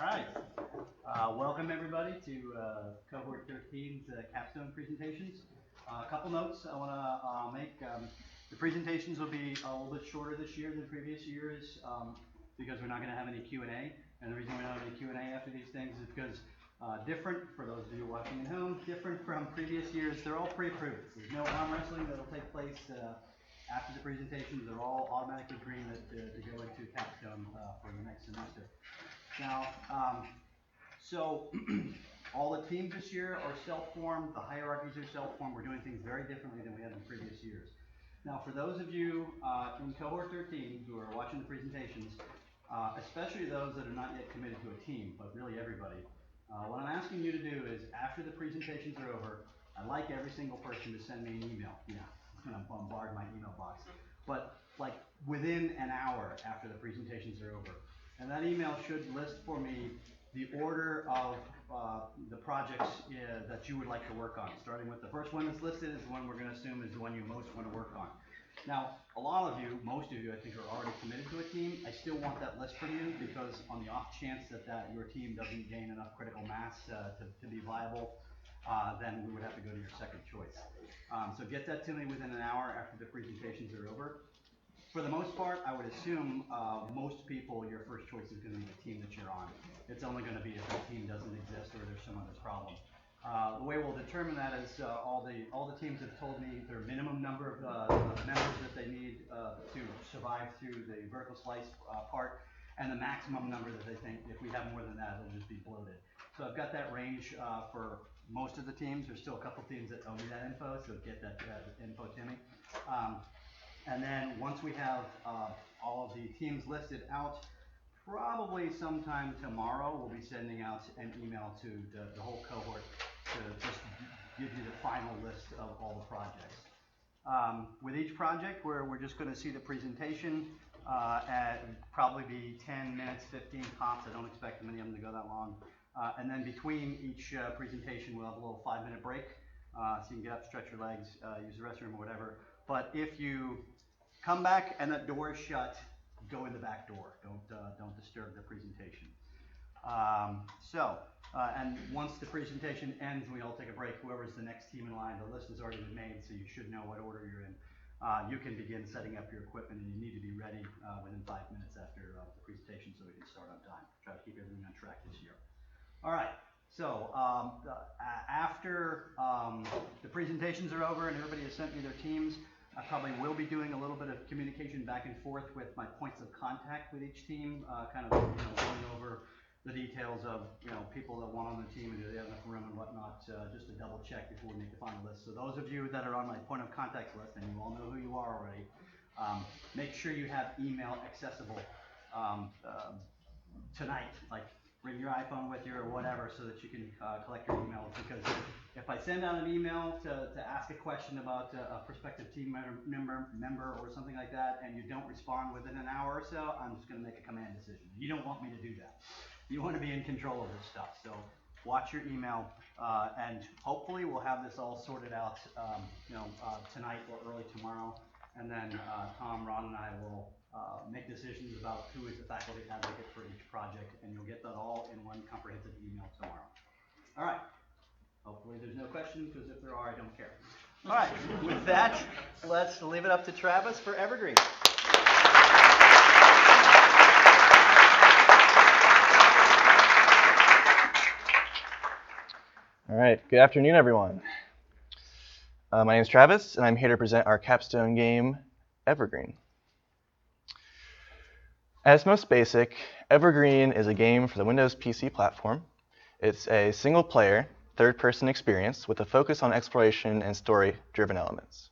All right. Welcome everybody to Cohort 13's Capstone presentations. A couple notes I want to make. The presentations will be a little bit shorter this year than previous years because we're not going to have any Q&A. And the reason we don't have any Q&A after these things is because different, for those of you watching at home, different from previous years, they're all pre-approved. There's no arm wrestling that will take place after the presentations. They're all automatically green to go into Capstone for the next semester. Now, so all the teams this year are self-formed. The hierarchies are self-formed. We're doing things very differently than we had in previous years. Now, for those of you in Cohort 13 who are watching the presentations, especially those that are not yet committed to a team, but really everybody, what I'm asking you to do is, after the presentations are over, I'd like every single person to send me an email. Yeah, I'm going to bombard my email box. But like within an hour after the presentations are over. And that email should list for me the order of the projects that you would like to work on. Starting with the first one that's listed is the one we're going to assume is the one you most want to work on. Now, a lot of you, most of you, I think, are already committed to a team. I still want that list from you because on the off chance that your team doesn't gain enough critical mass to be viable, then we would have to go to your second choice. So get that to me within an hour after the presentations are over. For the most part, I would assume most people, your first choice is going to be the team that you're on. It's only going to be if that team doesn't exist or there's some other problem. The way we'll determine that is all the teams have told me their minimum number of members that they need to survive through the vertical slice part, and the maximum number that they think if we have more than that, it'll just be bloated. So I've got that range for most of the teams. There's still a couple teams that owe me that info, so get that info to me. And then once we have all of the teams listed out, probably sometime tomorrow, we'll be sending out an email to the whole cohort to just give you the final list of all the projects. With each project, we're just going to see the presentation at probably be 10 minutes, 15 tops. I don't expect many of them to go that long. And then between each presentation, we'll have a little 5-minute break, so you can get up, stretch your legs, use the restroom or whatever. But if you come back and that door is shut, go in the back door. Don't disturb the presentation. And once the presentation ends, we all take a break. Whoever's the next team in line, the list has already been made, so you should know what order you're in. You can begin setting up your equipment, and you need to be ready within 5 minutes after the presentation so we can start on time. Try to keep everything on track this year. All right. So after the presentations are over and everybody has sent me their teams, I probably will be doing a little bit of communication back and forth with my points of contact with each team, kind of going over the details of people that want on the team and do they have enough room and whatnot, just to double check before we make the final list. So those of you that are on my point of contact list, and you all know who you are already, make sure you have email accessible tonight. Like, bring your iPhone with you or whatever so that you can collect your emails, because if I send out an email to ask a question about a prospective team member or something like that, and you don't respond within an hour or so, I'm just going to make a command decision. You don't want me to do that. You want to be in control of this stuff. So watch your email, and hopefully we'll have this all sorted out tonight or early tomorrow, and then Tom, Ron, and I will make decisions about who is the faculty advocate for each project, and you'll get that all in one comprehensive email tomorrow. All right. Hopefully there's no questions, because if there are, I don't care. All right. With that, let's leave it up to Travis for Evergreen. All right. Good afternoon, everyone. My name is Travis, and I'm here to present our capstone game, Evergreen. At its most basic, Evergreen is a game for the Windows PC platform. It's a single-player, third-person experience with a focus on exploration and story-driven elements.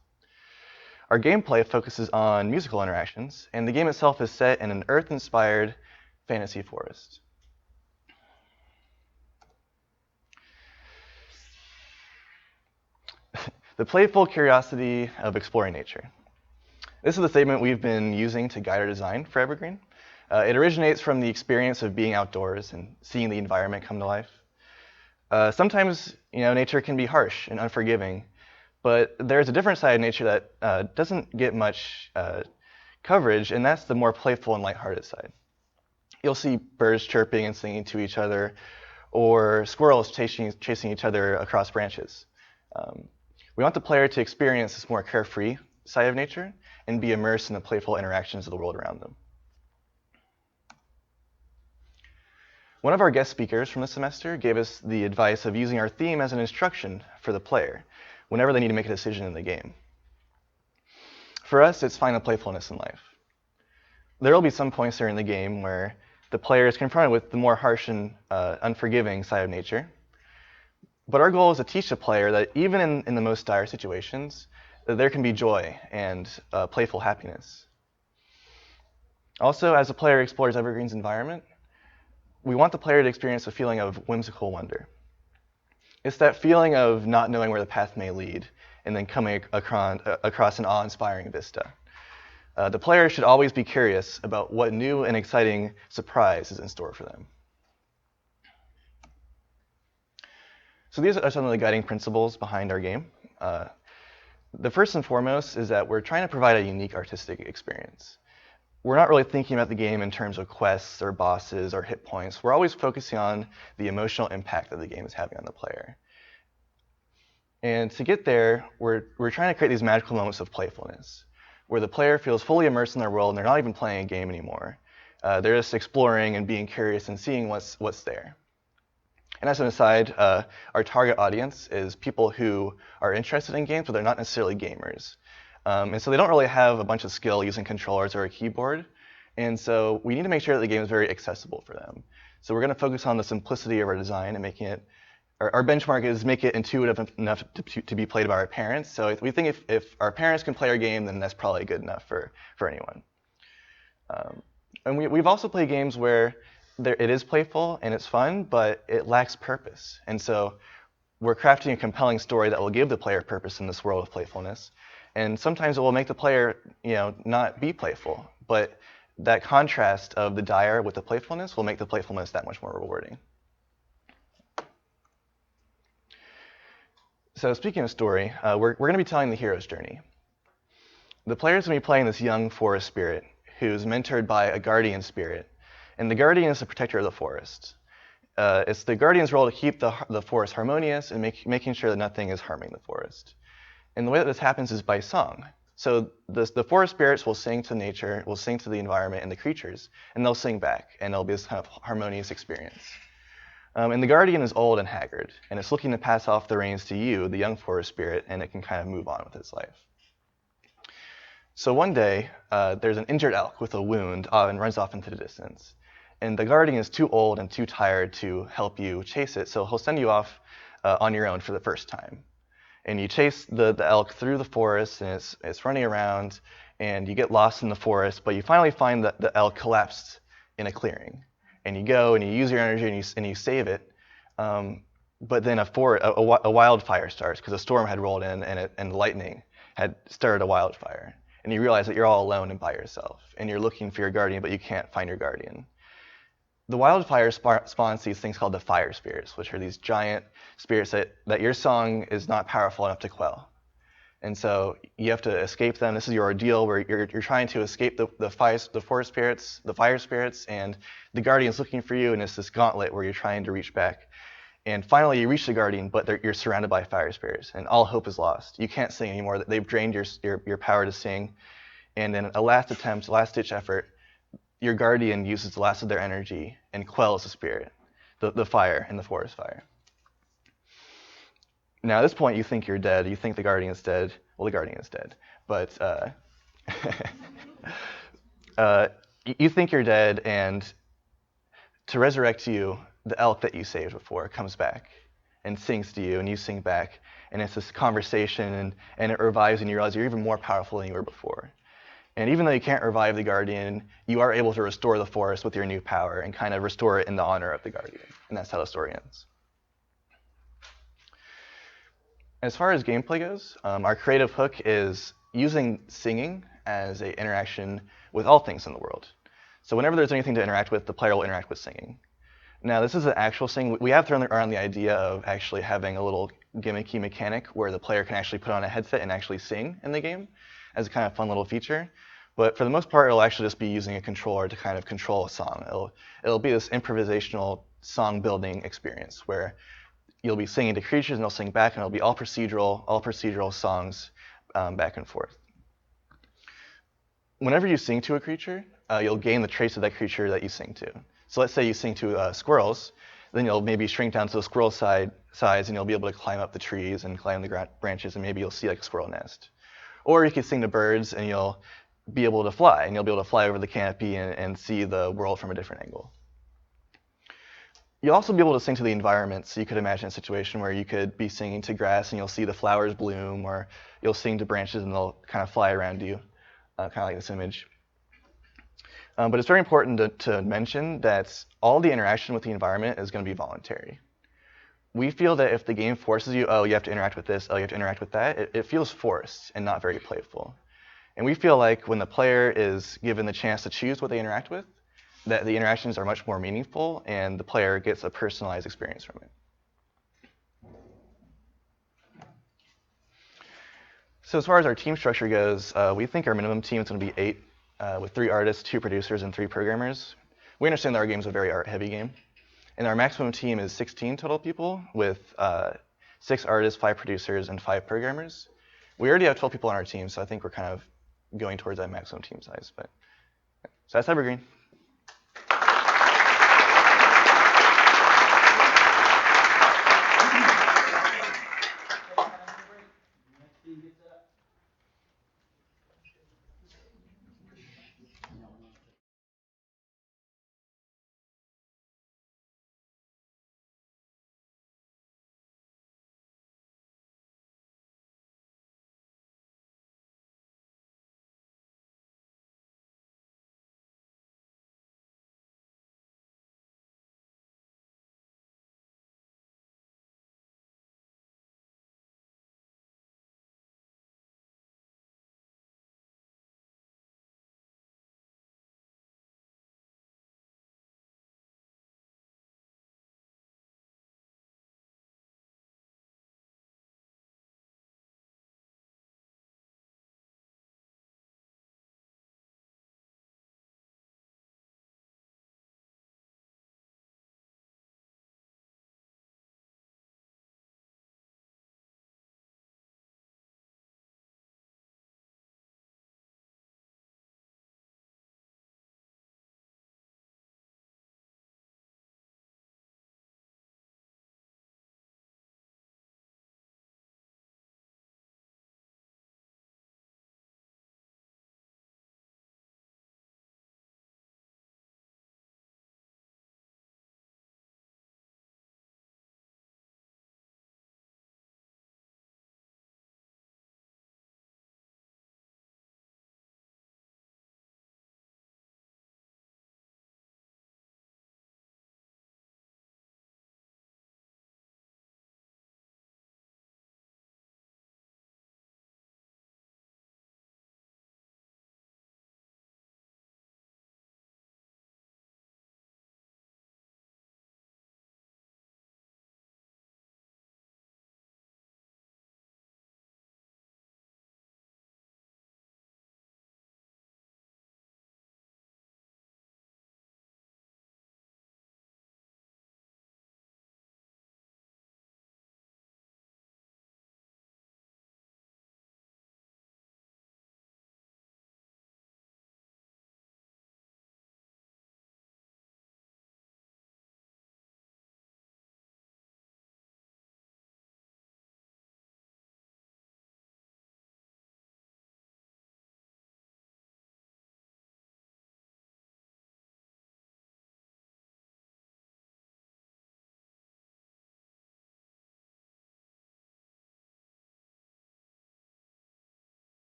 Our gameplay focuses on musical interactions, and the game itself is set in an Earth-inspired fantasy forest. The playful curiosity of exploring nature. This is the statement we've been using to guide our design for Evergreen. It originates from the experience of being outdoors and seeing the environment come to life. Sometimes, nature can be harsh and unforgiving, but there's a different side of nature that doesn't get much coverage, and that's the more playful and lighthearted side. You'll see birds chirping and singing to each other, or squirrels chasing each other across branches. We want the player to experience this more carefree side of nature and be immersed in the playful interactions of the world around them. One of our guest speakers from this semester gave us the advice of using our theme as an instruction for the player whenever they need to make a decision in the game. For us, it's find the playfulness in life. There will be some points during the game where the player is confronted with the more harsh and unforgiving side of nature. But our goal is to teach the player that even in the most dire situations, that there can be joy and playful happiness. Also, as the player explores Evergreen's environment, we want the player to experience a feeling of whimsical wonder. It's that feeling of not knowing where the path may lead and then coming across an awe-inspiring vista. The player should always be curious about what new and exciting surprise is in store for them. So these are some of the guiding principles behind our game. The first and foremost is that we're trying to provide a unique artistic experience. We're not really thinking about the game in terms of quests or bosses or hit points. We're always focusing on the emotional impact that the game is having on the player. And to get there, we're trying to create these magical moments of playfulness, where the player feels fully immersed in their world and they're not even playing a game anymore. They're just exploring and being curious and seeing what's there. And as an aside, our target audience is people who are interested in games, but they're not necessarily gamers. And so they don't really have a bunch of skill using controllers or a keyboard. And so we need to make sure that the game is very accessible for them. So we're going to focus on the simplicity of our design and making it, our benchmark is make it intuitive enough to be played by our parents. So we think if our parents can play our game, then that's probably good enough for anyone. And we've also played games where it is playful and it's fun, but it lacks purpose. And so we're crafting a compelling story that will give the player purpose in this world of playfulness. And sometimes it will make the player, not be playful. But that contrast of the dire with the playfulness will make the playfulness that much more rewarding. So speaking of story, we're going to be telling the hero's journey. The player's going to be playing this young forest spirit who's mentored by a guardian spirit. And the guardian is the protector of the forest. It's the guardian's role to keep the forest harmonious and making sure that nothing is harming the forest. And the way that this happens is by song. So the forest spirits will sing to nature, will sing to the environment and the creatures, and they'll sing back, and it'll be this kind of harmonious experience. And the guardian is old and haggard, and it's looking to pass off the reins to you, the young forest spirit, and it can kind of move on with its life. So one day, there's an injured elk with a wound and runs off into the distance. And the guardian is too old and too tired to help you chase it, so he'll send you off on your own for the first time. And you chase the elk through the forest, and it's running around, and you get lost in the forest, but you finally find that the elk collapsed in a clearing. And you go and you use your energy and you save it, but then a wildfire starts because a storm had rolled in and lightning had started a wildfire. And you realize that you're all alone and by yourself, and you're looking for your guardian, but you can't find your guardian. The wildfire spawns these things called the fire spirits, which are these giant spirits that your song is not powerful enough to quell. And so you have to escape them. This is your ordeal where you're trying to escape the forest spirits, the fire spirits, and the guardian's looking for you, and it's this gauntlet where you're trying to reach back. And finally you reach the guardian, but you're surrounded by fire spirits, and all hope is lost. You can't sing anymore. They've drained your power to sing. And in a last attempt, last-ditch effort, your guardian uses the last of their energy and quells the spirit, the fire in the forest fire. Now, at this point, you think you're dead. You think the guardian is dead. Well, the guardian is dead. But you think you're dead, and to resurrect you, the elk that you saved before comes back and sings to you, and you sing back. And it's this conversation, and it revives, and you realize you're even more powerful than you were before. And even though you can't revive the guardian, you are able to restore the forest with your new power and kind of restore it in the honor of the guardian. And that's how the story ends. As far as gameplay goes, our creative hook is using singing as an interaction with all things in the world. So whenever there's anything to interact with, the player will interact with singing. Now, this is an actual sing. We have thrown around the idea of actually having a little gimmicky mechanic where the player can actually put on a headset and actually sing in the game as a kind of fun little feature. But for the most part, it'll actually just be using a controller to kind of control a song. It'll be this improvisational song building experience where you'll be singing to creatures and they'll sing back, and it'll be all procedural songs back and forth. Whenever you sing to a creature, you'll gain the traits of that creature that you sing to. So let's say you sing to squirrels, then you'll maybe shrink down to the squirrel size, and you'll be able to climb up the trees and climb the branches, and maybe you'll see like a squirrel nest. Or you could sing to birds, and you'll be able to fly, and you'll be able to fly over the canopy and see the world from a different angle. You'll also be able to sing to the environment, so you could imagine a situation where you could be singing to grass, and you'll see the flowers bloom, or you'll sing to branches, and they'll kind of fly around you, kind of like this image. But it's very important to mention that all the interaction with the environment is going to be voluntary. We feel that if the game forces you, oh, you have to interact with this, oh, you have to interact with that, it feels forced and not very playful. And we feel like when the player is given the chance to choose what they interact with, that the interactions are much more meaningful and the player gets a personalized experience from it. So as far as our team structure goes, we think our minimum team is going to be 8, with 3 artists, 2 producers, and 3 programmers. We understand that our game is a very art-heavy game. And our maximum team is 16 total people, with 6 artists, 5 producers, and 5 programmers. We already have 12 people on our team, so I think we're kind of going towards that maximum team size. So that's Evergreen.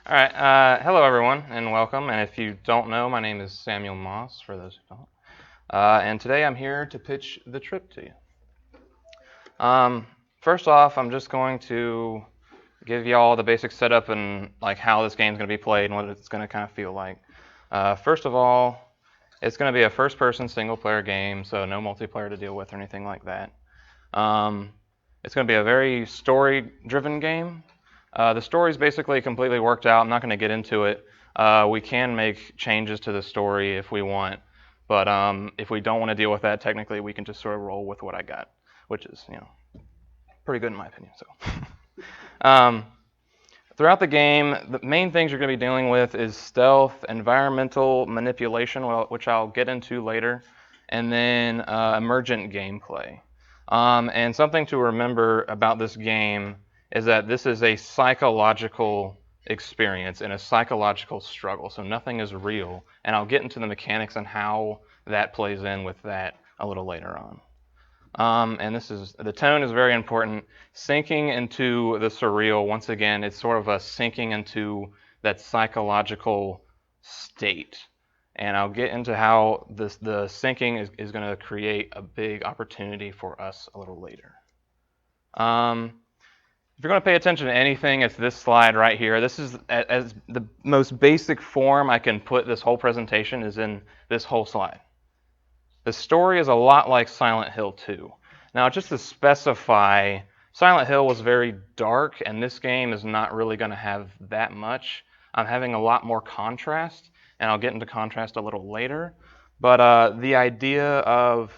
All right. Hello, everyone, and welcome. And if you don't know, my name is Samuel Moss, for those who don't. And today I'm here to pitch the trip to you. First off, I'm just going to give you all the basic setup and like how this game's going to be played and what it's going to kind of feel like. First of all, it's going to be a first-person single-player game, so no multiplayer to deal with or anything like that. It's going to be a very story-driven game. The story's basically completely worked out. I'm not going to get into it. We can make changes to the story if we want, but if we don't want to deal with that, technically we can just sort of roll with what I got, which is, pretty good in my opinion. So, throughout the game, the main things you're going to be dealing with is stealth, environmental manipulation, which I'll get into later, and then emergent gameplay. And something to remember about this game is that this is a psychological experience and a psychological struggle, so nothing is real. And I'll get into the mechanics and how that plays in with that a little later on. And the tone is very important. Sinking into the surreal, once again, it's sort of a sinking into that psychological state. And I'll get into how the sinking is going to create a big opportunity for us a little later. If you're going to pay attention to anything, it's this slide right here. This is as the most basic form I can put this whole presentation is in this whole slide. The story is a lot like Silent Hill 2. Now, just to specify, Silent Hill was very dark, and this game is not really going to have that much. I'm having a lot more contrast, and I'll get into contrast a little later. But the idea of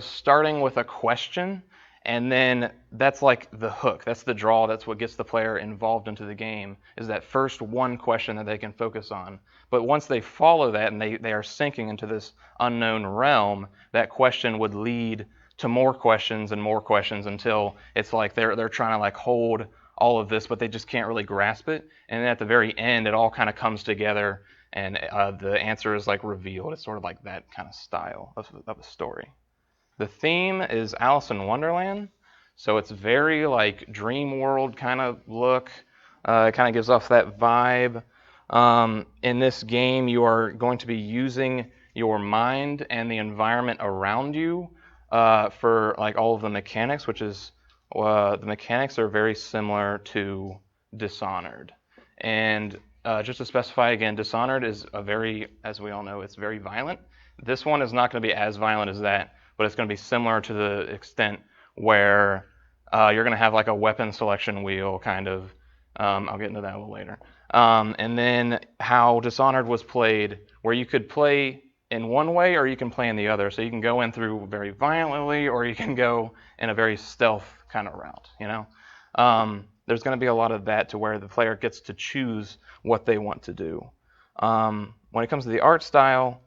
starting with a question, and then that's like the hook, that's the draw, that's what gets the player involved into the game, is that first one question that they can focus on. But once they follow that and they are sinking into this unknown realm, that question would lead to more questions and more questions until it's like they're trying to like hold all of this, but they just can't really grasp it. And then at the very end, it all kind of comes together and the answer is like revealed. It's sort of like that kind of style of a story. The theme is Alice in Wonderland, so it's very like dream world kind of look. It kind of gives off that vibe. In this game, you are going to be using your mind and the environment around you for like all of the mechanics, which is the mechanics are very similar to Dishonored. And just to specify again, Dishonored is as we all know, it's very violent. This one is not going to be as violent as that, but it's going to be similar to the extent where you're going to have like a weapon selection wheel kind of. I'll get into that a little later. And then how Dishonored was played, where you could play in one way or you can play in the other. So you can go in through very violently or you can go in a very stealth kind of route, There's going to be a lot of that to where the player gets to choose what they want to do. When it comes to the art style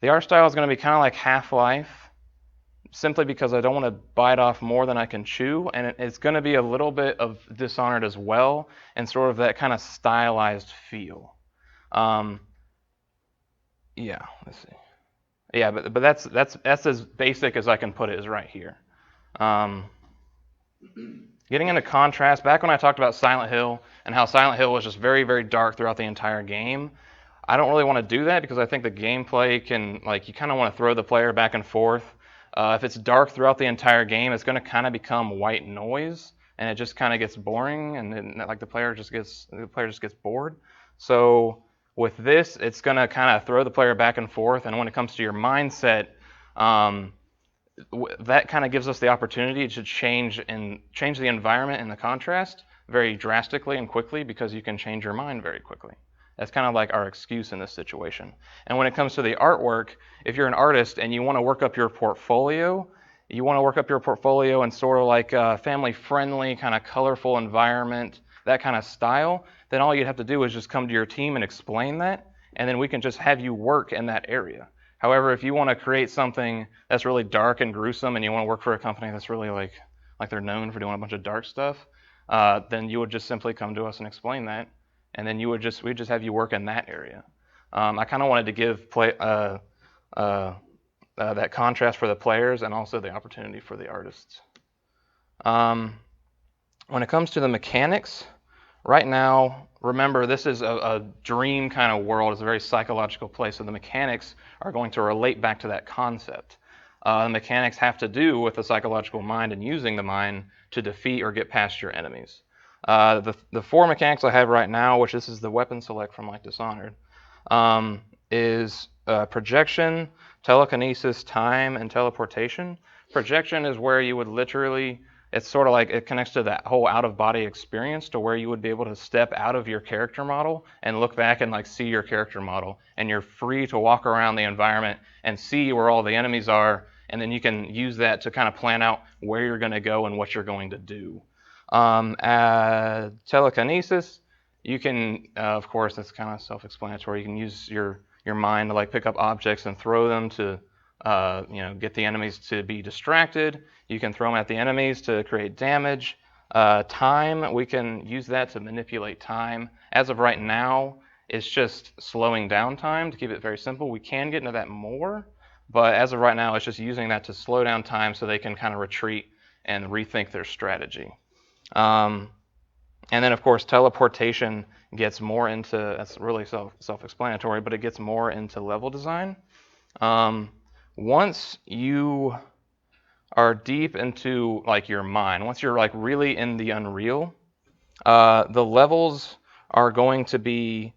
is going to be kind of like Half-Life, simply because I don't want to bite off more than I can chew, and it's going to be a little bit of Dishonored as well, and sort of that kind of stylized feel. Let's see. Yeah, but that's as basic as I can put it is right here. Getting into contrast, back when I talked about Silent Hill and how Silent Hill was just very, very dark throughout the entire game, I don't really want to do that because I think the gameplay can, like, you kind of want to throw the player back and forth. If it's dark throughout the entire game, it's going to kind of become white noise, and it just kind of gets boring, and then like the player just gets bored. So with this, it's going to kind of throw the player back and forth, and when it comes to your mindset, that kind of gives us the opportunity to change the environment and the contrast very drastically and quickly because you can change your mind very quickly. That's kind of like our excuse in this situation. And when it comes to the artwork, if you're an artist and you want to work up your portfolio in sort of like a family-friendly, kind of colorful environment, that kind of style, then all you'd have to do is just come to your team and explain that, and then we can just have you work in that area. However, if you want to create something that's really dark and gruesome and you want to work for a company that's really like they're known for doing a bunch of dark stuff, then you would just simply come to us and explain that. And then we'd just have you work in that area. I kind of wanted to give that contrast for the players and also the opportunity for the artists. When it comes to the mechanics, Right now, remember, this is a dream kind of world. It's a very psychological place, so the mechanics are going to relate back to that concept. The mechanics have to do with the psychological mind and using the mind to defeat or get past your enemies. The 4 mechanics I have right now, which this is the weapon select from like Dishonored, is projection, telekinesis, time, and teleportation. Projection is where you would literally, it's sort of like it connects to that whole out-of-body experience, to where you would be able to step out of your character model and look back and like see your character model, and you're free to walk around the environment and see where all the enemies are, and then you can use that to kind of plan out where you're going to go and what you're going to do. Telekinesis, you can, of course, that's kind of self-explanatory. You can use your mind to like pick up objects and throw them to get the enemies to be distracted. You can throw them at the enemies to create damage. Time, we can use that to manipulate time. As of right now, it's just slowing down time to keep it very simple. We can get into that more, but as of right now, it's just using that to slow down time so they can kind of retreat and rethink their strategy. And then, of course, teleportation gets more into, that's really self-explanatory, but it gets more into level design. Once you are deep into like your mind, once you're like really in the Unreal, the levels are going to be,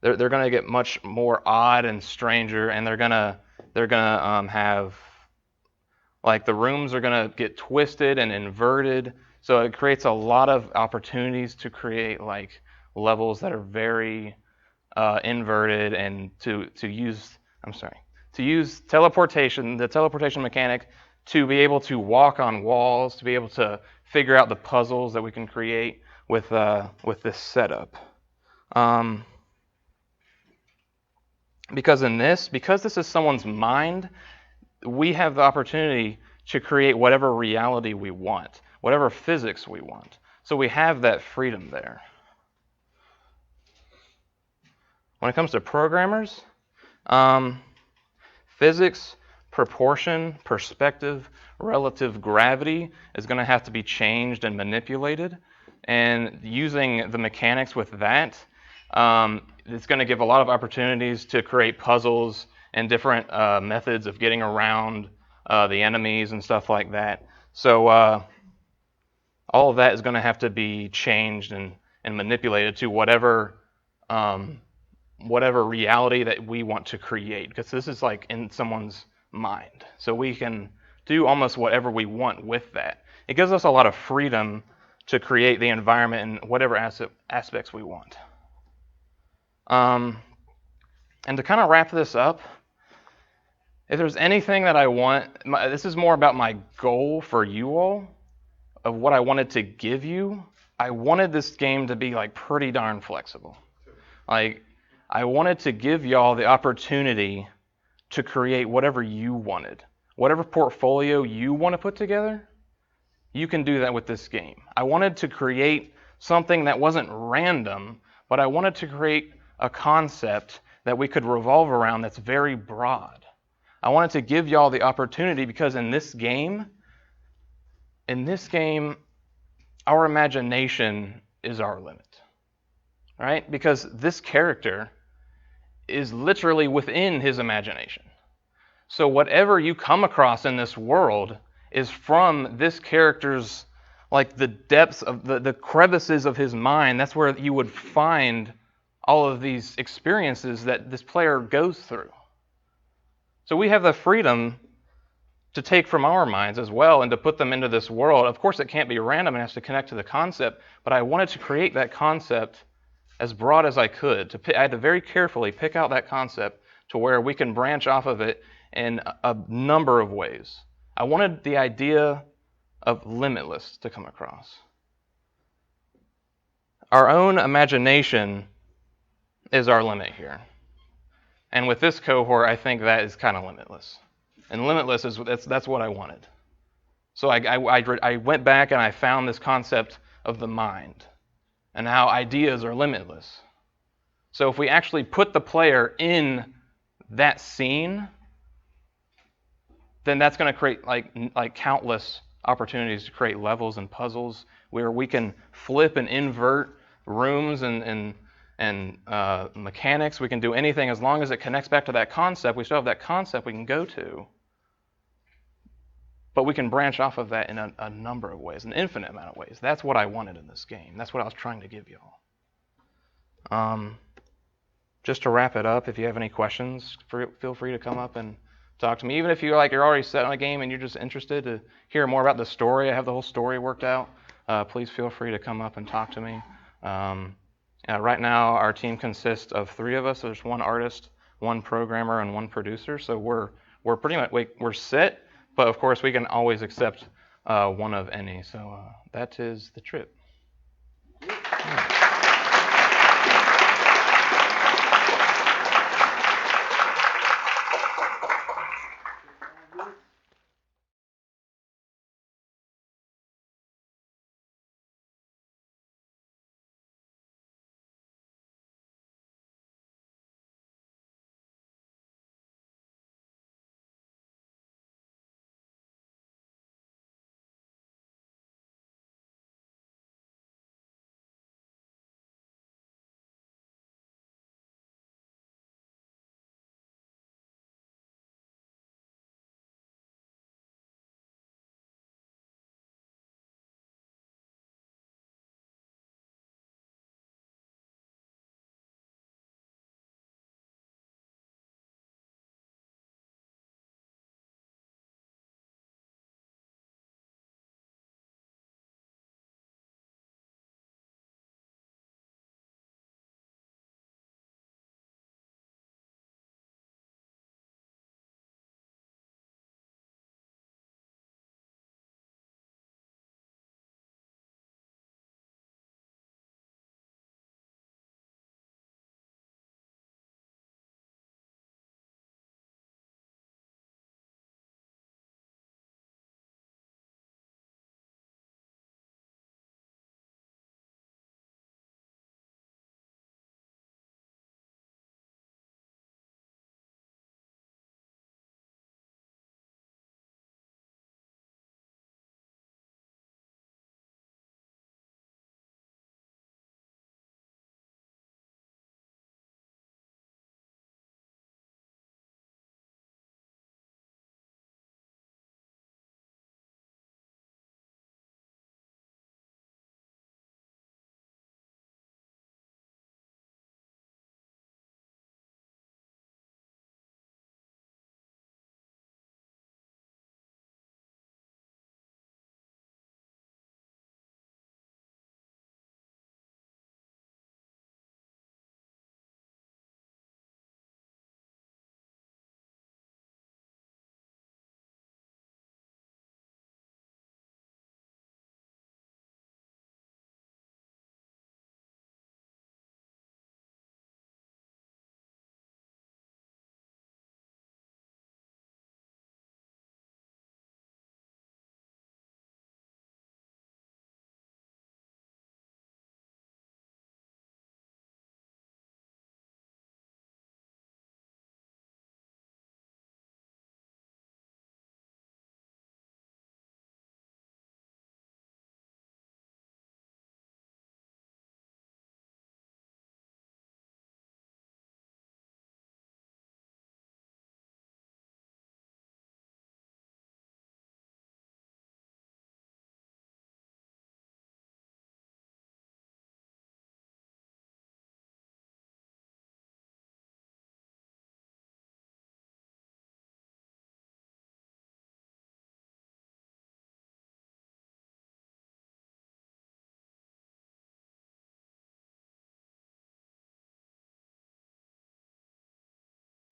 they're going to get much more odd and stranger, and they're gonna have, like, the rooms are going to get twisted and inverted. So it creates a lot of opportunities to create like levels that are very inverted, and to use teleportation, the teleportation mechanic, to be able to walk on walls, to be able to figure out the puzzles that we can create with this setup. Because this is someone's mind, we have the opportunity to create whatever reality we want, whatever physics we want. So we have that freedom there. When it comes to programmers, physics, proportion, perspective, relative gravity is going to have to be changed and manipulated. And using the mechanics with that, it's going to give a lot of opportunities to create puzzles and different methods of getting around the enemies and stuff like that. So all of that is going to have to be changed and manipulated to whatever reality that we want to create, because this is like in someone's mind. So we can do almost whatever we want with that. It gives us a lot of freedom to create the environment in whatever aspects we want. And to kind of wrap this up, if there's anything that I want, this is more about my goal for you all, of what I wanted to give you. I wanted this game to be like pretty darn flexible. Like, I wanted to give y'all the opportunity to create whatever you wanted. Whatever portfolio you want to put together, you can do that with this game. I wanted to create something that wasn't random, but I wanted to create a concept that we could revolve around that's very broad. I wanted to give y'all the opportunity, because in this game, our imagination is our limit, right? Because this character is literally within his imagination. So whatever you come across in this world is from this character's, like, the depths of the crevices of his mind. That's where you would find all of these experiences that this player goes through. So we have the freedom to take from our minds as well and to put them into this world. Of course, it can't be random, it has to connect to the concept, but I wanted to create that concept as broad as I could. I had to very carefully pick out that concept to where we can branch off of it in a number of ways. I wanted the idea of limitless to come across. Our own imagination is our limit here. And with this cohort, I think that is kind of limitless. And limitless that's what I wanted. So I went back and I found this concept of the mind and how ideas are limitless. So if we actually put the player in that scene, then that's going to create like countless opportunities to create levels and puzzles where we can flip and invert rooms and mechanics. We can do anything as long as it connects back to that concept. We still have that concept we can go to. But we can branch off of that in a number of ways, an infinite amount of ways. That's what I wanted in this game. That's what I was trying to give y'all. Just to wrap it up, if you have any questions, feel free to come up and talk to me. Even if you're already set on a game and you're just interested to hear more about the story, I have the whole story worked out. Please feel free to come up and talk to me. Right now, our team consists of 3 of us. There's 1 artist, 1 programmer, and 1 producer. So we're pretty much we're set, but of course we can always accept one of any. So that is the trip.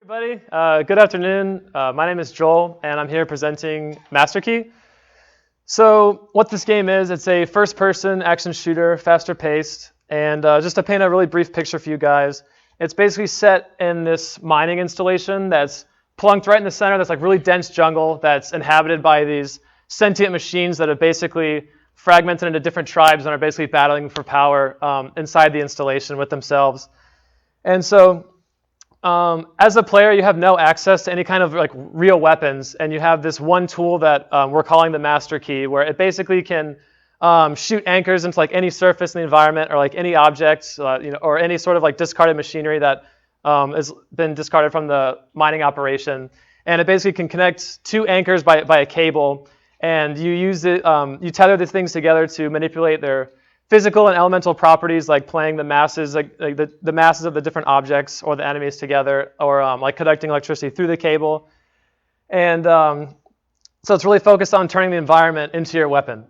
Everybody, good afternoon. My name is Joel, and I'm here presenting Master Key. So what this game is, it's a first-person action shooter, faster paced, and just to paint a really brief picture for you guys, it's basically set in this mining installation that's plunked right in the center, that's like really dense jungle that's inhabited by these sentient machines that have basically fragmented into different tribes and are basically battling for power inside the installation with themselves. And so as a player, you have no access to any kind of like real weapons, and you have this one tool that we're calling the Master Key, where it basically can shoot anchors into like any surface in the environment or like any objects, or any sort of like discarded machinery that has been discarded from the mining operation. And it basically can connect two anchors by a cable, and you use it. You tether these things together to manipulate their physical and elemental properties, like playing the masses, like the masses of the different objects or the enemies together, or like conducting electricity through the cable. And so it's really focused on turning the environment into your weapon.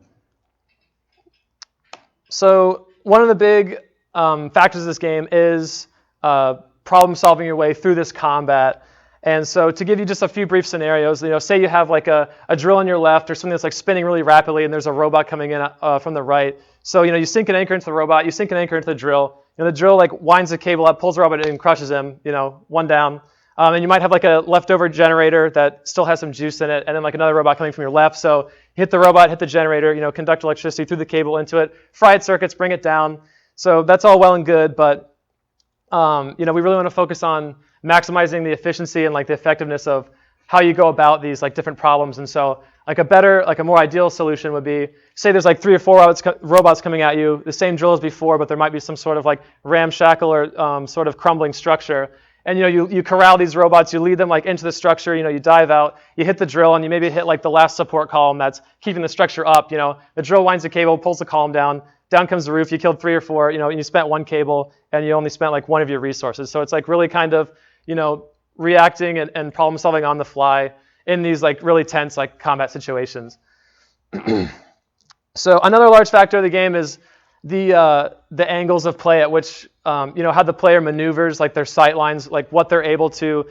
So one of the big factors of this game is problem solving your way through this combat. And so to give you just a few brief scenarios, say you have like a drill on your left or something that's like spinning really rapidly, and there's a robot coming in from the right. So you sink an anchor into the robot, you sink an anchor into the drill. The drill like winds the cable up, pulls the robot in, and crushes him. One down. And you might have like a leftover generator that still has some juice in it, and then like another robot coming from your left. So hit the robot, hit the generator, conduct electricity through the cable into it, fry its circuits, bring it down. So that's all well and good, but we really want to focus on maximizing the efficiency and like the effectiveness of how you go about these like different problems. And so like a more ideal solution would be, say there's like 3 or 4 robots coming at you, the same drill as before, but there might be some sort of like ramshackle or sort of crumbling structure. And you corral these robots, you lead them like into the structure, you dive out, you hit the drill, and you maybe hit like the last support column that's keeping the structure up. The drill winds the cable, pulls the column down comes the roof, you killed 3 or 4, and you spent 1 cable, and you only spent like 1 of your resources. So it's like really kind of, reacting and problem solving on the fly in these like really tense like combat situations. So another large factor of the game is the angles of play at which how the player maneuvers, like their sight lines, like what they're able to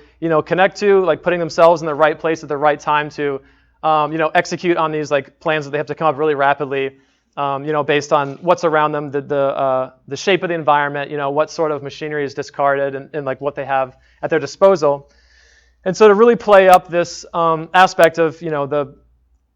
connect to, like putting themselves in the right place at the right time to execute on these like plans that they have to come up really rapidly, based on what's around them, the shape of the environment, what sort of machinery is discarded, and like what they have at their disposal. And so to really play up this aspect of the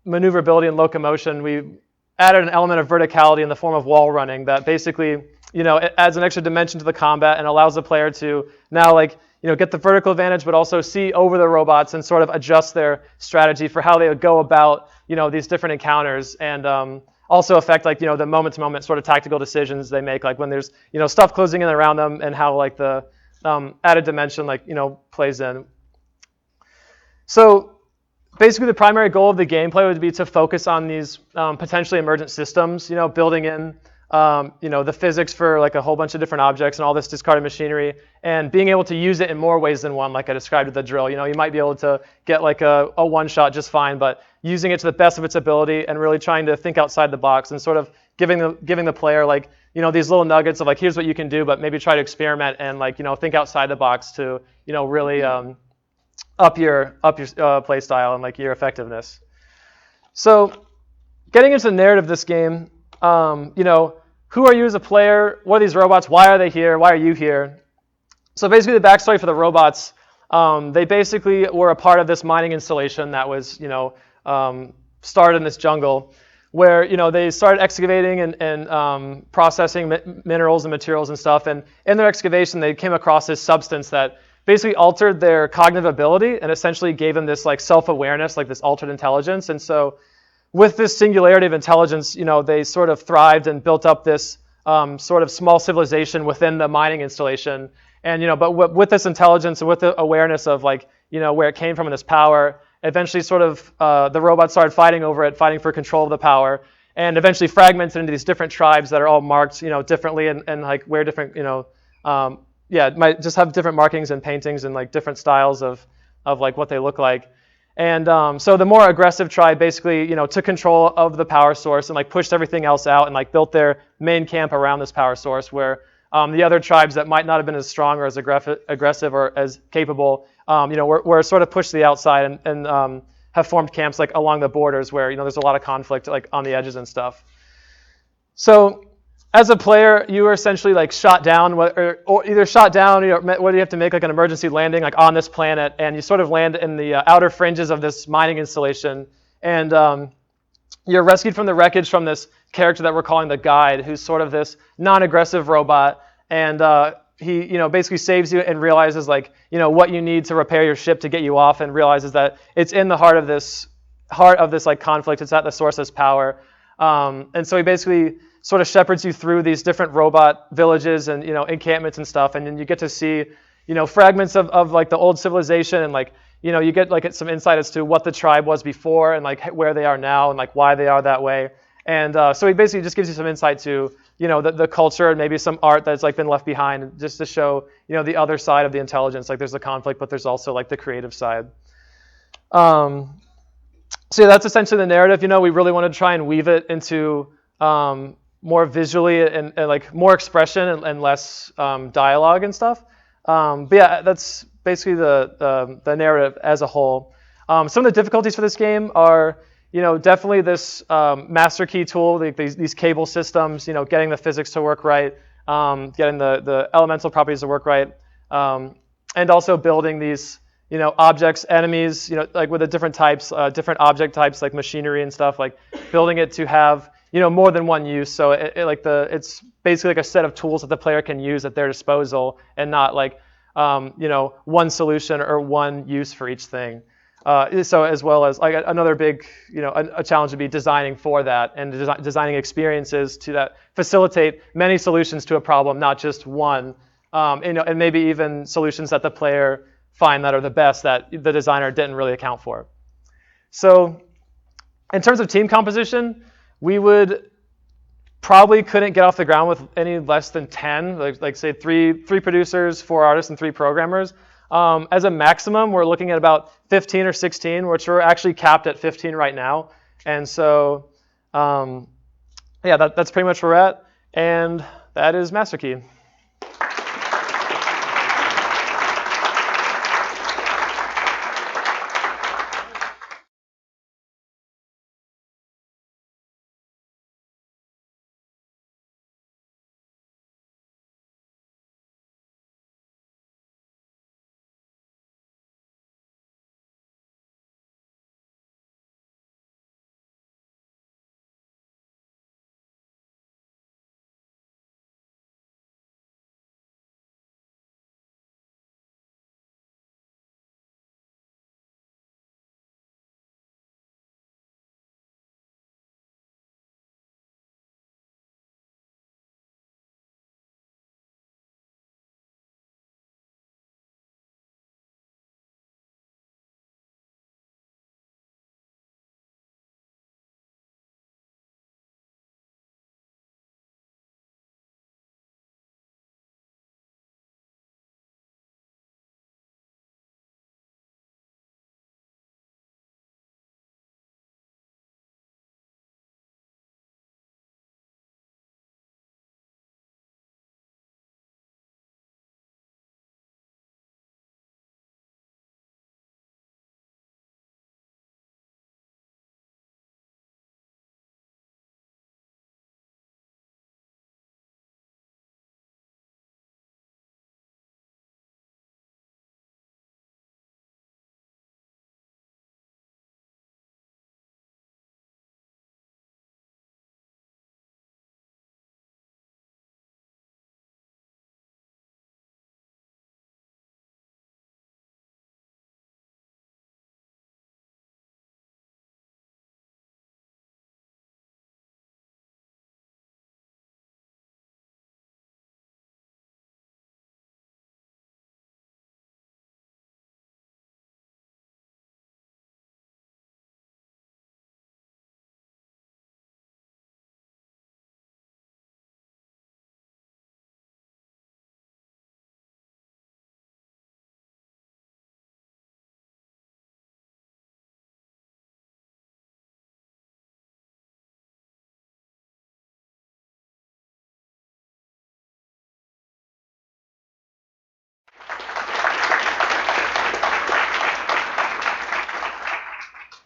maneuverability and locomotion, we added an element of verticality in the form of wall running that basically it adds an extra dimension to the combat and allows the player to now like get the vertical advantage, but also see over the robots and sort of adjust their strategy for how they would go about these different encounters, and also affect like the moment-to-moment sort of tactical decisions they make, like when there's stuff closing in around them, and how like the added dimension like plays in. So basically the primary goal of the gameplay would be to focus on these potentially emergent systems, building in the physics for like a whole bunch of different objects and all this discarded machinery, and being able to use it in more ways than one, like I described with the drill. You might be able to get like a one-shot just fine, but using it to the best of its ability and really trying to think outside the box and sort of giving the player like these little nuggets of like, here's what you can do, but maybe try to experiment and like think outside the box to really up your play style and like your effectiveness. So getting into the narrative of this game, who are you as a player? What are these robots? Why are they here? Why are you here? So basically the backstory for the robots, they basically were a part of this mining installation that was started in this jungle, where they started excavating and processing minerals and materials and stuff. And in their excavation, they came across this substance that basically altered their cognitive ability and essentially gave them this like self-awareness, like this altered intelligence. And so with this singularity of intelligence, they sort of thrived and built up this sort of small civilization within the mining installation. And but with this intelligence and with the awareness of like where it came from and this power, eventually sort of the robots started fighting over it, fighting for control of the power, and eventually fragmented into these different tribes that are all marked differently and like wear different might just have different markings and paintings and like different styles of like what they look like. And so the more aggressive tribe basically, took control of the power source and like pushed everything else out and like built their main camp around this power source, where the other tribes that might not have been as strong or as aggressive or as capable, were sort of pushed to the outside and have formed camps like along the borders where there's a lot of conflict like on the edges and stuff. So as a player, you are essentially like shot down, or either shot down, whether you have to make like an emergency landing like on this planet, and you sort of land in the outer fringes of this mining installation, and you're rescued from the wreckage from this character that we're calling the guide, who's sort of this non-aggressive robot, and he basically saves you and realizes like what you need to repair your ship to get you off, and realizes that it's in the heart of this like conflict. It's at the source of this power. And so he basically sort of shepherds you through these different robot villages and encampments and stuff, and then you get to see fragments of like the old civilization, and like you get like some insight as to what the tribe was before and like where they are now and like why they are that way. And so he basically just gives you some insight to the culture and maybe some art that's like been left behind, just to show the other side of the intelligence. Like there's the conflict, but there's also like the creative side. So yeah, that's essentially the narrative. We really want to try and weave it into more visually and like more expression and less dialogue and stuff. But yeah, that's basically the narrative as a whole. Some of the difficulties for this game are, definitely this master key tool, these cable systems, getting the physics to work right, getting the elemental properties to work right, and also building these objects, enemies, like with the different types, different object types like machinery and stuff, like building it to have more than one use. So it's basically like a set of tools that the player can use at their disposal, and not like one solution or one use for each thing. So as well as like another big a challenge would be designing for that, and designing experiences to that facilitate many solutions to a problem, not just one, and maybe even solutions that the player find that are the best that the designer didn't really account for. So in terms of team composition, we would probably couldn't get off the ground with any less than 10, like say three producers, 4 artists, and 3 programmers. As a maximum, we're looking at about 15 or 16, which we're actually capped at 15 right now. And so, yeah, that's pretty much where we're at. And that is Master Key.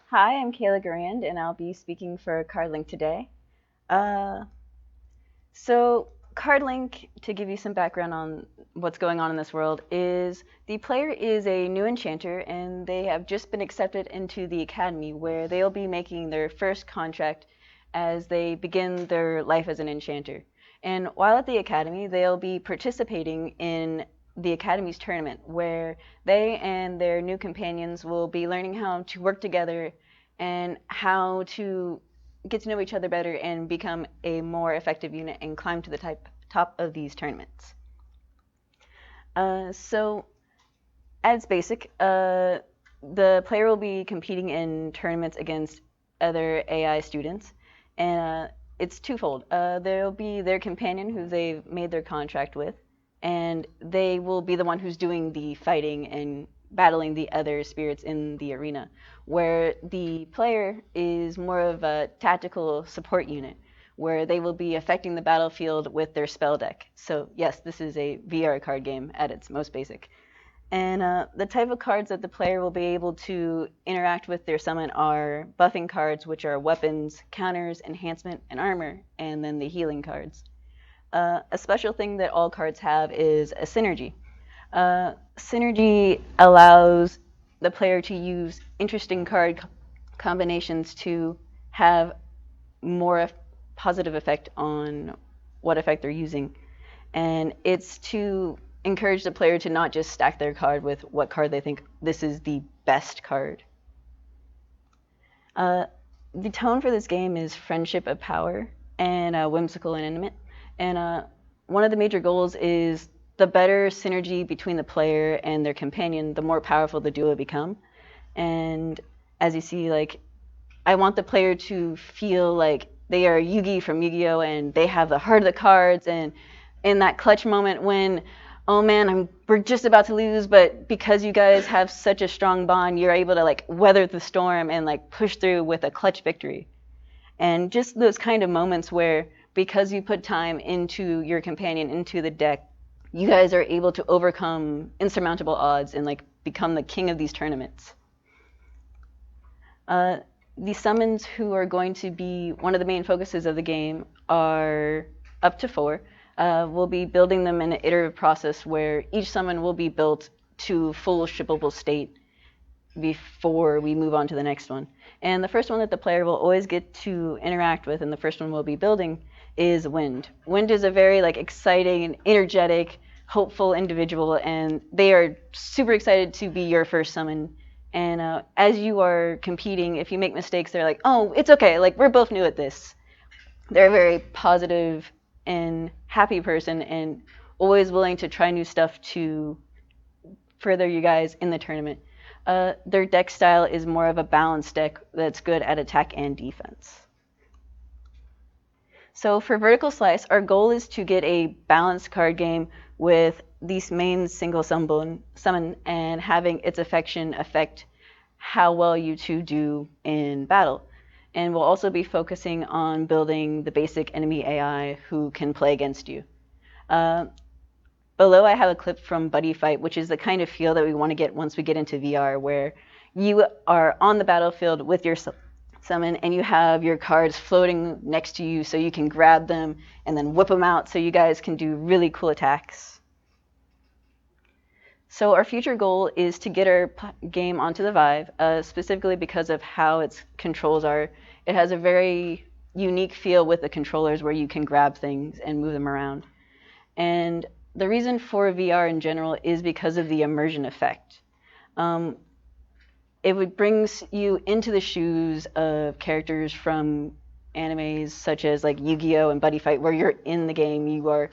Hi, I'm Kayla Garand, and I'll be speaking for CardLink today. So CardLink, to give you some background on what's going on in this world, is the player is a new enchanter, and they have just been accepted into the academy, where they'll be making their first contract as they begin their life as an enchanter. And while at the academy, they'll be participating in the academy's tournament, where they and their new companions will be learning how to work together and how to get to know each other better and become a more effective unit and climb to the top of these tournaments. So, at its basic, the player will be competing in tournaments against other AI students, and it's twofold. There'll be their companion who they've made their contract with, and they will be the one who's doing the fighting and battling the other spirits in the arena, where the player is more of a tactical support unit, where they will be affecting the battlefield with their spell deck. So yes, this is a VR card game at its most basic. And the type of cards that the player will be able to interact with their summon are buffing cards, which are weapons, counters, enhancement, and armor, and then the healing cards. A special thing that all cards have is a synergy. Synergy allows the player to use interesting card combinations to have more positive effect on what effect they're using. And it's to encourage the player to not just stack their card with what card they think this is the best card. The tone for this game is friendship of power and whimsical and intimate. And one of the major goals is the better synergy between the player and their companion, the more powerful the duo become. And as you see, like, I want the player to feel like they are Yugi from Yu-Gi-Oh! And they have the heart of the cards, and in that clutch moment when, oh man, we're just about to lose, but because you guys have such a strong bond, you're able to like weather the storm and like push through with a clutch victory. And just those kind of moments where, because you put time into your companion, into the deck, you guys are able to overcome insurmountable odds and like become the king of these tournaments. The summons who are going to be one of the main focuses of the game are up to 4. We'll be building them in an iterative process where each summon will be built to full shippable state before we move on to the next one. And the first one that the player will always get to interact with, and the first one we'll be building, is Wind. Wind is a very like exciting and energetic, hopeful individual, and they are super excited to be your first summon. And as you are competing, if you make mistakes, they're like, oh, it's okay, like we're both new at this. They're a very positive and happy person and always willing to try new stuff to further you guys in the tournament. Their deck style is more of a balanced deck that's good at attack and defense. So for Vertical Slice, our goal is to get a balanced card game with these main single summon and having its affection affect how well you two do in battle. And we'll also be focusing on building the basic enemy AI who can play against you. Below I have a clip from Buddy Fight, which is the kind of feel that we want to get once we get into VR, where you are on the battlefield with your summon and you have your cards floating next to you so you can grab them and then whip them out so you guys can do really cool attacks. So our future goal is to get our game onto the Vive, specifically because of how its controls are. It has a very unique feel with the controllers where you can grab things and move them around. And the reason for VR in general is because of the immersion effect. It brings you into the shoes of characters from animes such as like Yu-Gi-Oh! And Buddy Fight, where you're in the game, you are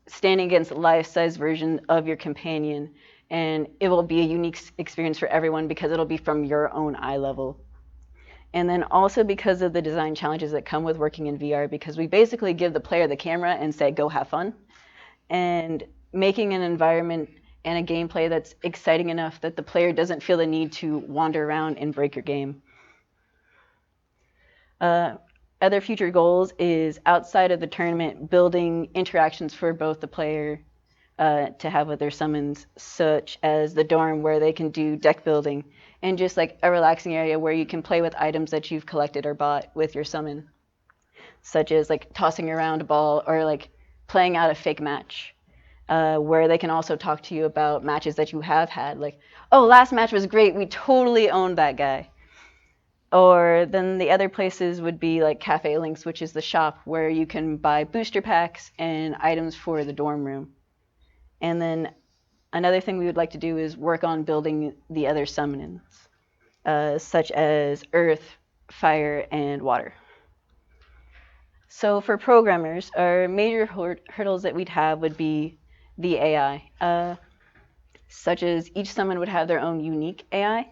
standing against a life-size version of your companion, and it will be a unique experience for everyone because it'll be from your own eye level. And then also because of the design challenges that come with working in VR, because we basically give the player the camera and say, go have fun. And making an environment and a gameplay that's exciting enough that the player doesn't feel the need to wander around and break your game. Other future goals is outside of the tournament, building interactions for both the player to have with their summons, such as the dorm where they can do deck building, and just like a relaxing area where you can play with items that you've collected or bought with your summon, such as like tossing around a ball or like playing out a fake match, where they can also talk to you about matches that you have had, like, oh, last match was great, we totally owned that guy. Or then the other places would be like Cafe Links, which is the shop where you can buy booster packs and items for the dorm room. And then another thing we would like to do is work on building the other summons, such as earth, fire, and water. So for programmers, our major hurdles that we'd have would be the AI, such as each summon would have their own unique AI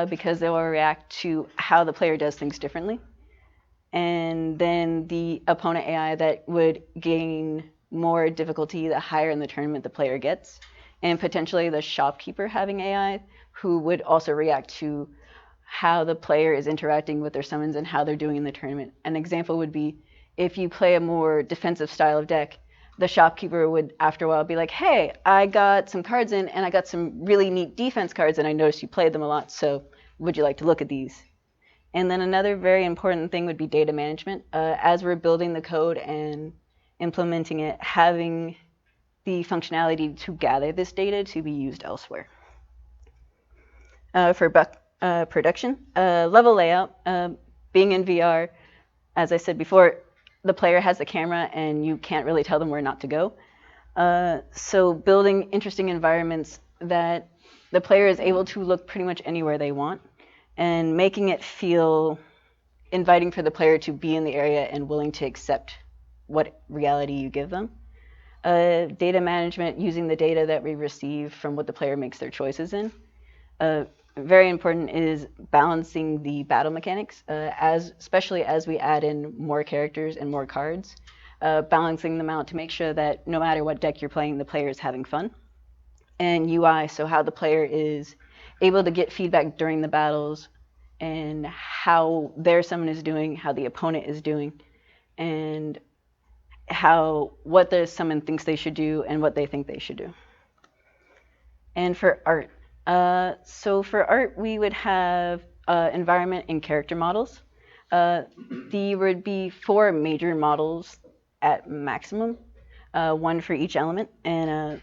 because they will react to how the player does things differently. And then the opponent AI that would gain more difficulty the higher in the tournament the player gets, and potentially the shopkeeper having AI who would also react to how the player is interacting with their summons and how they're doing in the tournament. An example would be if you play a more defensive style of deck, the shopkeeper would after a while be like, hey, I got some cards in and I got some really neat defense cards and I noticed you played them a lot, so would you like to look at these? And then another very important thing would be data management. As we're building the code and implementing it, having the functionality to gather this data to be used elsewhere. For production, level layout, being in VR, as I said before, the player has the camera and you can't really tell them where not to go. So building interesting environments that the player is able to look pretty much anywhere they want, and making it feel inviting for the player to be in the area and willing to accept what reality you give them. Data management, using the data that we receive from what the player makes their choices in. Very important is balancing the battle mechanics, especially as we add in more characters and more cards, balancing them out to make sure that no matter what deck you're playing, the player is having fun. And UI, so how the player is able to get feedback during the battles and how their summon is doing, how the opponent is doing, and what the summon thinks they should do and what they think they should do. And for art, so for art, we would have environment and character models. There would be 4 major models at maximum, 1 for each element, and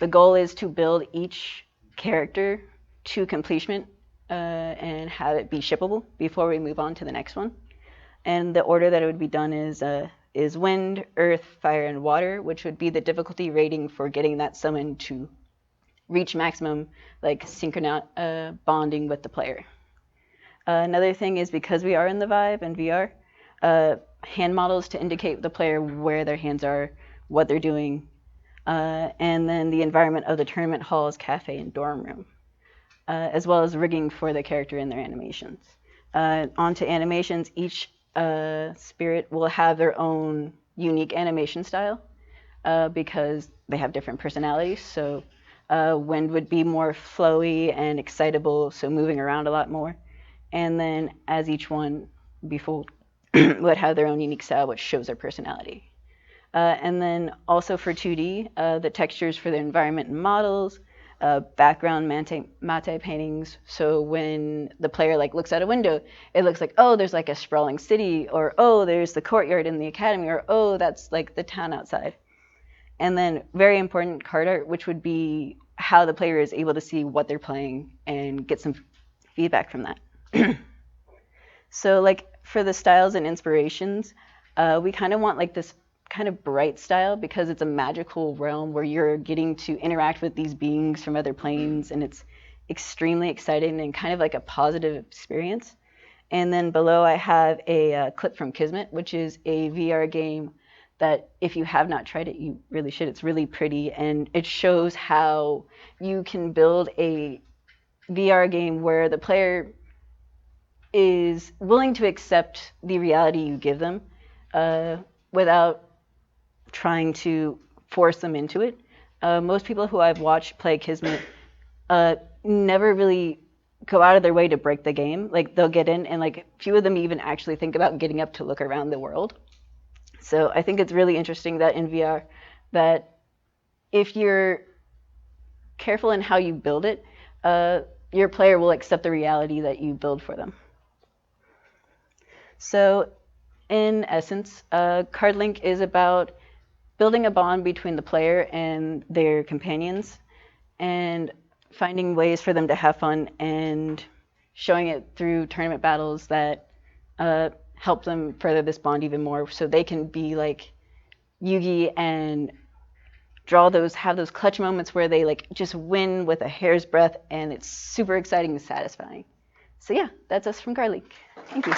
the goal is to build each character to completion and have it be shippable before we move on to the next one. And the order that it would be done is wind, earth, fire, and water, which would be the difficulty rating for getting that summon to reach maximum, like synchronous bonding with the player. Another thing is because we are in the Vive and VR, hand models to indicate the player where their hands are, what they're doing, and then the environment of the tournament halls, cafe, and dorm room, as well as rigging for the character and their animations. Onto animations, each spirit will have their own unique animation style because they have different personalities. So wind would be more flowy and excitable, so moving around a lot more. And then as each one before would have their own unique style, which shows their personality. And then also for 2D, the textures for the environment and models, background matte paintings. So when the player looks out a window, it looks like, oh, there's a sprawling city, or oh, there's the courtyard in the academy, or oh, that's the town outside. And then very important, card art, which would be how the player is able to see what they're playing and get some feedback from that. So for the styles and inspirations, we kind of want this kind of bright style because it's a magical realm where you're getting to interact with these beings from other planes, and it's extremely exciting and kind of a positive experience. And then below I have a clip from Kismet, which is a VR game that if you have not tried it, you really should. It's really pretty, and it shows how you can build a VR game where the player is willing to accept the reality you give them without trying to force them into it. Most people who I've watched play Kismet never really go out of their way to break the game. They'll get in, and few of them even actually think about getting up to look around the world. So I think it's really interesting that in VR, that if you're careful in how you build it, your player will accept the reality that you build for them. So in essence, CardLink is about building a bond between the player and their companions and finding ways for them to have fun and showing it through tournament battles that help them further this bond even more so they can be like Yugi and have those clutch moments where they just win with a hair's breadth, and it's super exciting and satisfying. So yeah, that's us from CardLink. Thank you.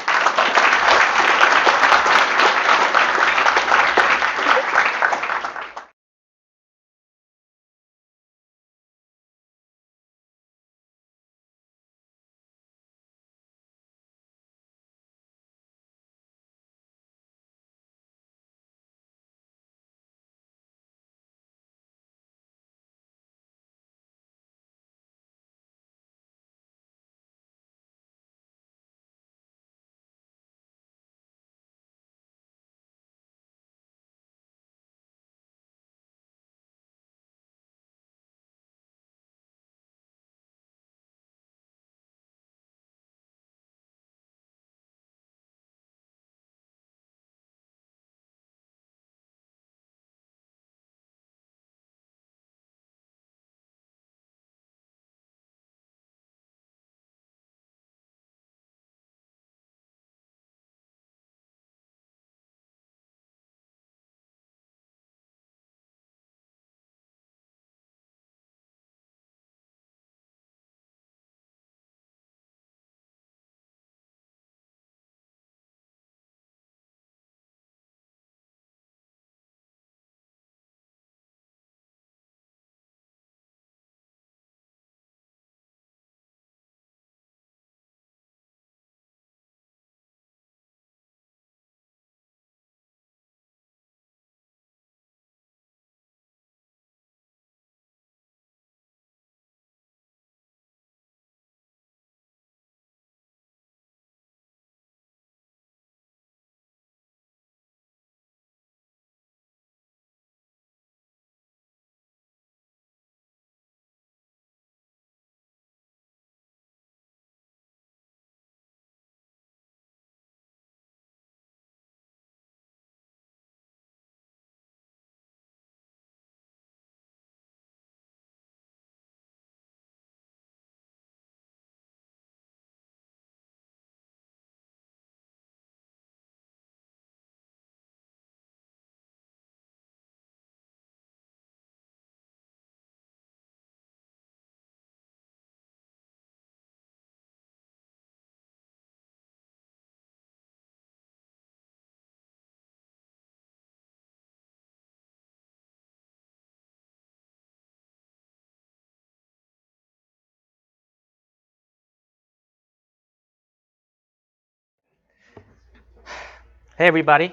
Hey everybody,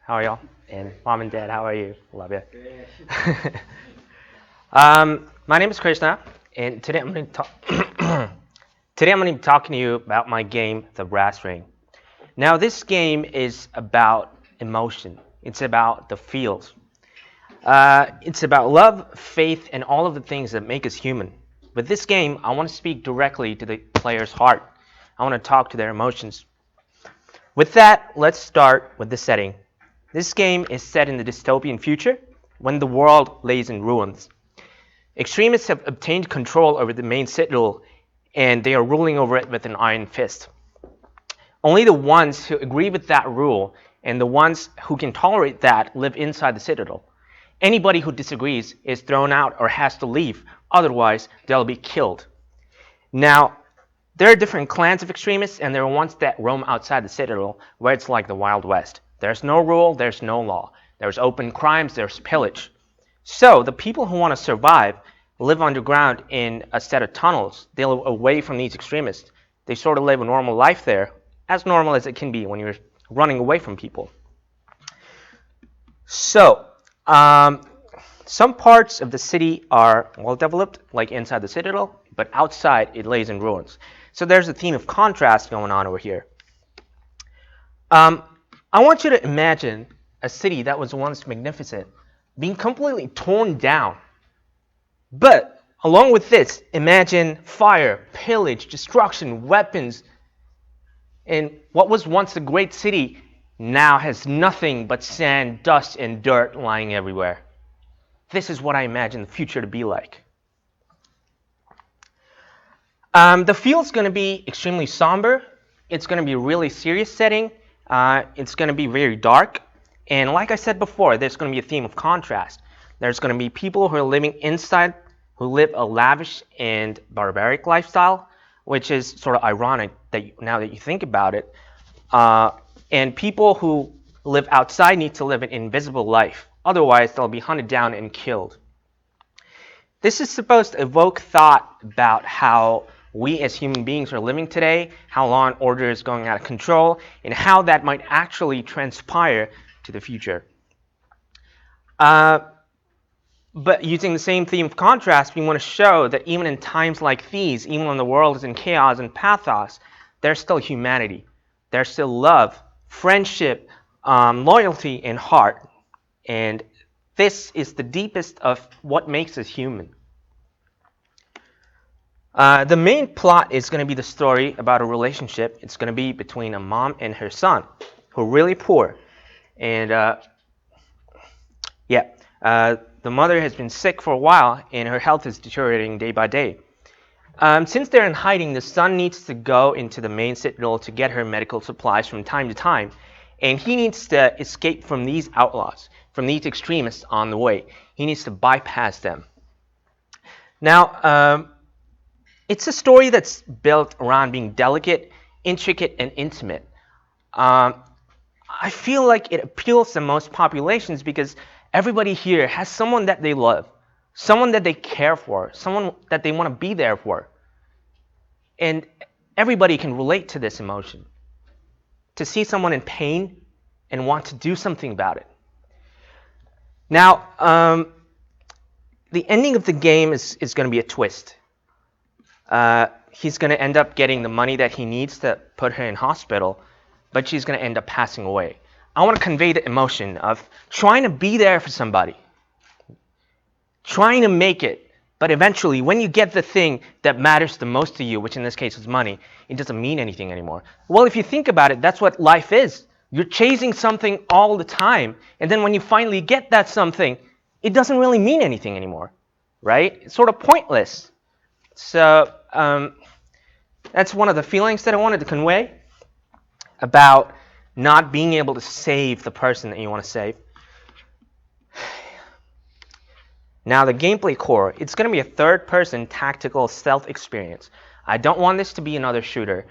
how are y'all? And mom and dad, how are you? Love you. My name is Krishna, and today I'm going to talk. Today I'm going to be talking to you about my game, The Brass Ring. Now this game is about emotion. It's about the feels. It's about love, faith, and all of the things that make us human. With this game, I want to speak directly to the player's heart. I want to talk to their emotions. With that, let's start with the setting. This game is set in the dystopian future when the world lays in ruins. Extremists have obtained control over the main citadel and they are ruling over it with an iron fist. Only the ones who agree with that rule and the ones who can tolerate that live inside the citadel. Anybody who disagrees is thrown out or has to leave, otherwise they'll be killed. Now, there are different clans of extremists, and there are ones that roam outside the citadel, where it's like the Wild West. There's no rule, there's no law. There's open crimes, there's pillage. So the people who want to survive live underground in a set of tunnels. They live away from these extremists. They sort of live a normal life there, as normal as it can be when you're running away from people. So, some parts of the city are well developed, like inside the citadel, but outside it lays in ruins. So there's a theme of contrast going on over here. I want you to imagine a city that was once magnificent being completely torn down. But along with this, imagine fire, pillage, destruction, weapons. And what was once a great city now has nothing but sand, dust, and dirt lying everywhere. This is what I imagine the future to be like. The field's going to be extremely somber. It's going to be a really serious setting. It's going to be very dark. And like I said before, there's going to be a theme of contrast. There's going to be people who are living inside, who live a lavish and barbaric lifestyle, which is sort of ironic that now that you think about it. And people who live outside need to live an invisible life. Otherwise, they'll be hunted down and killed. This is supposed to evoke thought about how we as human beings are living today, how law and order is going out of control, and how that might actually transpire to the future. But using the same theme of contrast, we want to show that even in times like these, even when the world is in chaos and pathos, there's still humanity. There's still love, friendship, loyalty, and heart. And this is the deepest of what makes us human. The main plot is going to be the story about a relationship. It's going to be between a mom and her son, who are really poor. And the mother has been sick for a while, and her health is deteriorating day by day. Since they're in hiding, the son needs to go into the main citadel to get her medical supplies from time to time. And he needs to escape from these outlaws, from these extremists on the way. He needs to bypass them. Now, it's a story that's built around being delicate, intricate, and intimate. I feel like it appeals to most populations because everybody here has someone that they love, someone that they care for, someone that they want to be there for. And everybody can relate to this emotion. To see someone in pain and want to do something about it. Now, the ending of the game is going to be a twist. He's going to end up getting the money that he needs to put her in hospital, but she's going to end up passing away. I want to convey the emotion of trying to be there for somebody, trying to make it, but eventually when you get the thing that matters the most to you, which in this case is money, it doesn't mean anything anymore. Well, if you think about it, that's what life is. You're chasing something all the time, and then when you finally get that something, it doesn't really mean anything anymore, right? It's sort of pointless. So that's one of the feelings that I wanted to convey about not being able to save the person that you want to save. Now the gameplay core, it's going to be a third-person tactical stealth experience. I don't want this to be another shooter.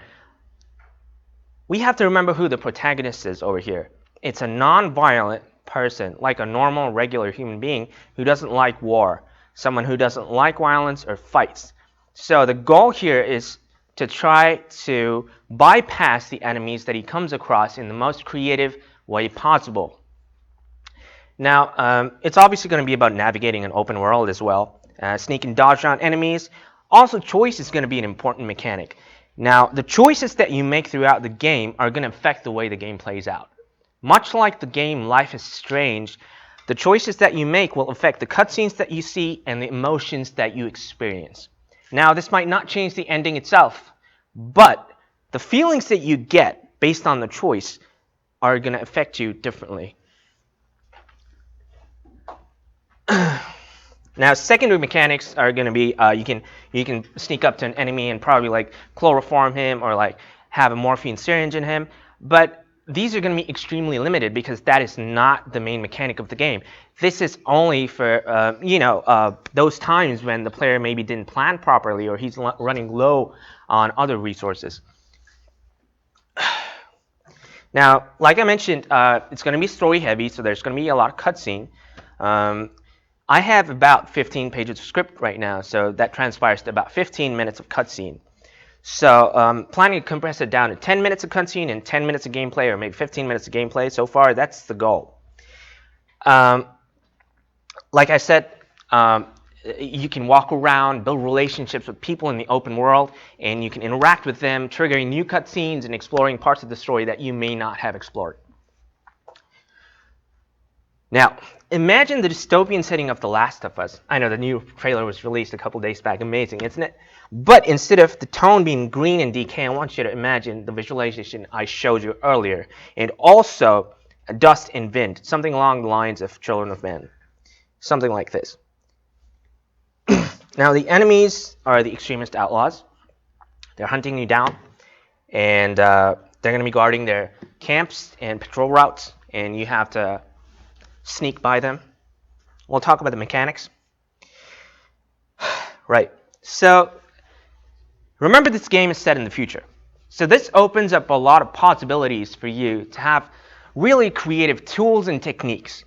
We have to remember who the protagonist is over here. It's a non-violent person, like a normal, regular human being who doesn't like war, someone who doesn't like violence or fights. So the goal here is to try to bypass the enemies that he comes across in the most creative way possible. Now, it's obviously going to be about navigating an open world as well. Sneak and dodge around enemies. Also, choice is going to be an important mechanic. Now, the choices that you make throughout the game are going to affect the way the game plays out. Much like the game Life is Strange, the choices that you make will affect the cutscenes that you see and the emotions that you experience. Now, this might not change the ending itself, but the feelings that you get based on the choice are going to affect you differently. Now, secondary mechanics are going to be you can sneak up to an enemy and probably like chloroform him or like have a morphine syringe in him, but these are going to be extremely limited because that is not the main mechanic of the game. This is only for those times when the player maybe didn't plan properly or he's running low on other resources. Now, like I mentioned, it's going to be story heavy, so there's going to be a lot of cutscene. I have about 15 pages of script right now, so that transpires to about 15 minutes of cutscene. So planning to compress it down to 10 minutes of cutscene and 10 minutes of gameplay, or maybe 15 minutes of gameplay. So far, that's the goal. Like I said, you can walk around, build relationships with people in the open world, and you can interact with them, triggering new cutscenes and exploring parts of the story that you may not have explored. Now, imagine the dystopian setting of The Last of Us. I know the new trailer was released a couple days back. Amazing, isn't it? But instead of the tone being green and decay, I want you to imagine the visualization I showed you earlier. And also, dust and wind, something along the lines of Children of Men. Something like this. Now, the enemies are the extremist outlaws. They're hunting you down. And they're going to be guarding their camps and patrol routes. And you have to sneak by them. We'll talk about the mechanics. Right. So, remember this game is set in the future. So this opens up a lot of possibilities for you to have really creative tools and techniques.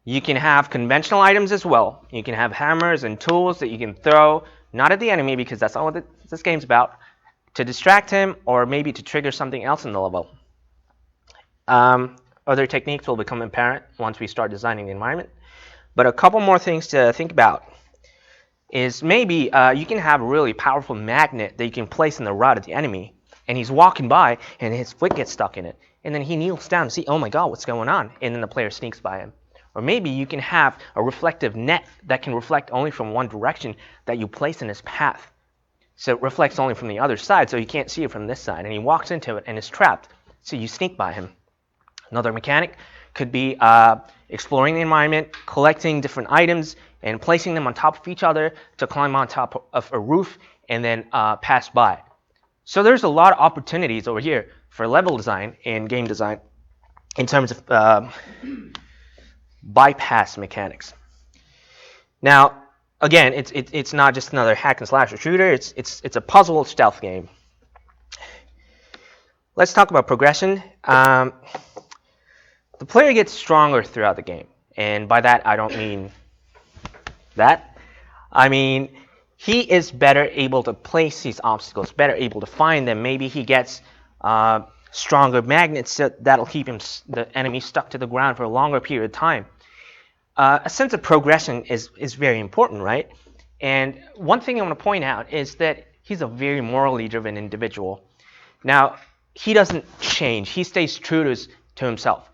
You can have conventional items as well. You can have hammers and tools that you can throw, not at the enemy because that's not what this game's about, to distract him or maybe to trigger something else in the level. Other techniques will become apparent once we start designing the environment. But a couple more things to think about is maybe you can have a really powerful magnet that you can place in the route of the enemy, and he's walking by and his foot gets stuck in it. And then he kneels down to see, oh my god, what's going on? And then the player sneaks by him. Or maybe you can have a reflective net that can reflect only from one direction that you place in his path. So it reflects only from the other side, so you can't see it from this side. And he walks into it and is trapped. So you sneak by him. Another mechanic could be exploring the environment, collecting different items, and placing them on top of each other to climb on top of a roof and then pass by. So there's a lot of opportunities over here for level design and game design in terms of bypass mechanics. Now, again, it's not just another hack and slash or shooter. It's a puzzle stealth game. Let's talk about progression. The player gets stronger throughout the game, and by that I don't mean that. I mean he is better able to place these obstacles, better able to find them. Maybe he gets stronger magnets that'll keep the enemy stuck to the ground for a longer period of time. A sense of progression is very important, right? And one thing I want to point out is that he's a very morally driven individual. Now, he doesn't change. He stays true to himself.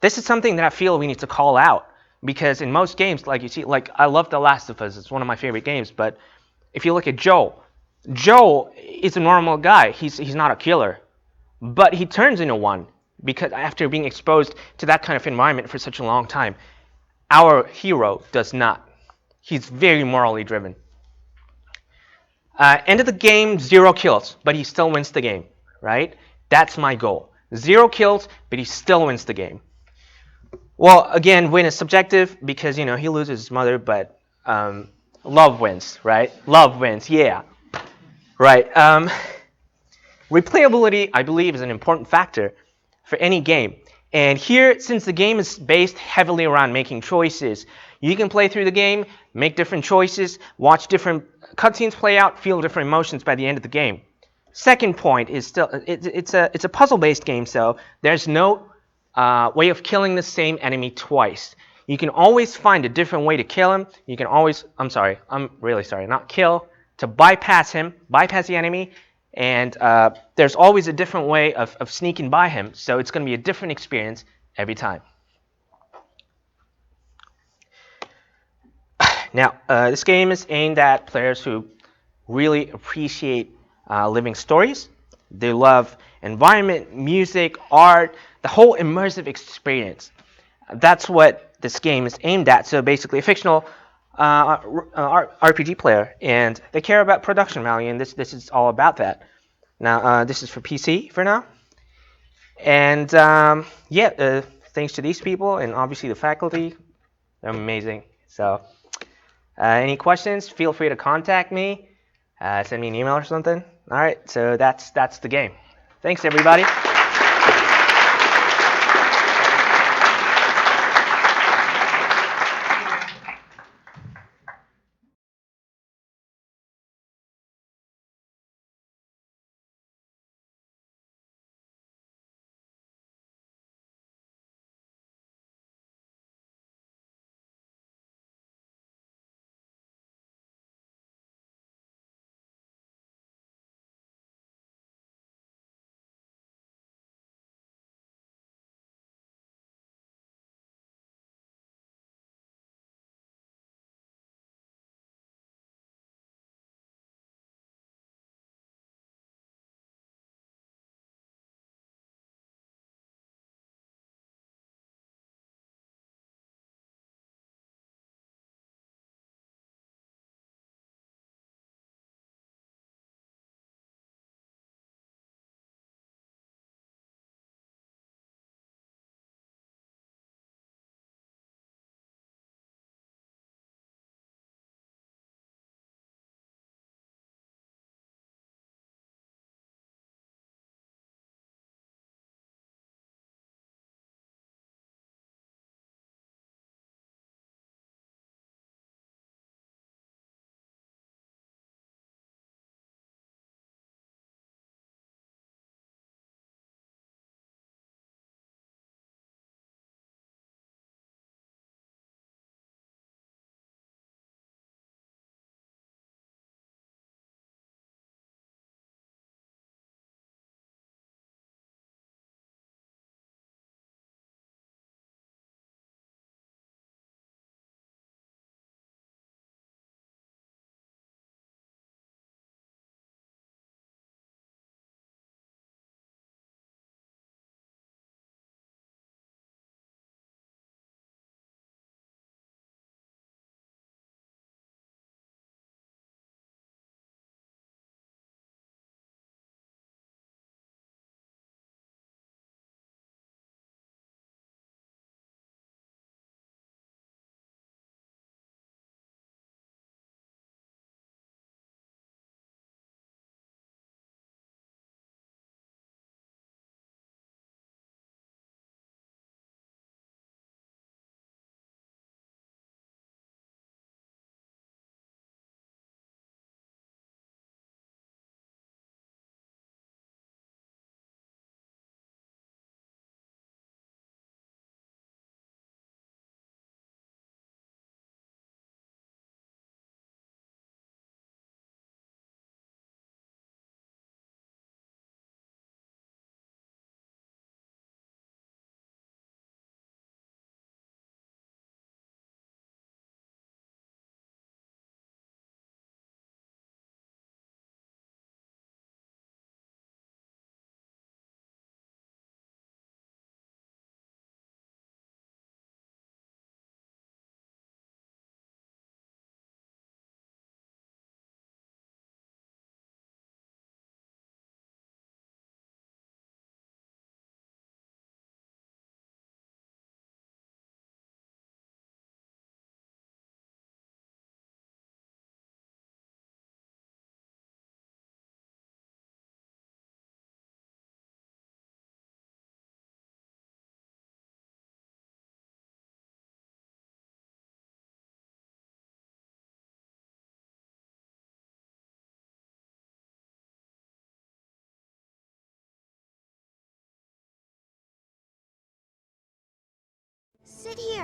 This is something that I feel we need to call out, because in most games, like you see, like I love The Last of Us. It's one of my favorite games. But if you look at Joel is a normal guy. He's not a killer, but he turns into one because after being exposed to that kind of environment for such a long time. Our hero does not. He's very morally driven. End of the game, 0 kills, but he still wins the game, right? That's my goal. 0 kills, but he still wins the game. Well, again, win is subjective because, he loses his mother, but love wins, right? Love wins, yeah. Right. Replayability, I believe, is an important factor for any game. And here, since the game is based heavily around making choices, you can play through the game, make different choices, watch different cutscenes play out, feel different emotions by the end of the game. Second point is still it's a puzzle-based game, so there's no way of killing the same enemy twice. You can always find a different way to kill him. You can always, I'm really sorry, not kill, to bypass him, bypass the enemy, and there's always a different way of sneaking by him, so it's going to be a different experience every time. Now, this game is aimed at players who really appreciate living stories. They love environment, music, art, the whole immersive experience. That's what this game is aimed at. So basically, a fictional RPG player, and they care about production value, and this is all about that. Now, this is for PC for now. And yeah, thanks to these people and obviously the faculty, they're amazing. So any questions, feel free to contact me, send me an email or something. All right, so that's the game. Thanks, everybody.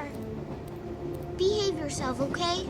are. Behave yourself, okay?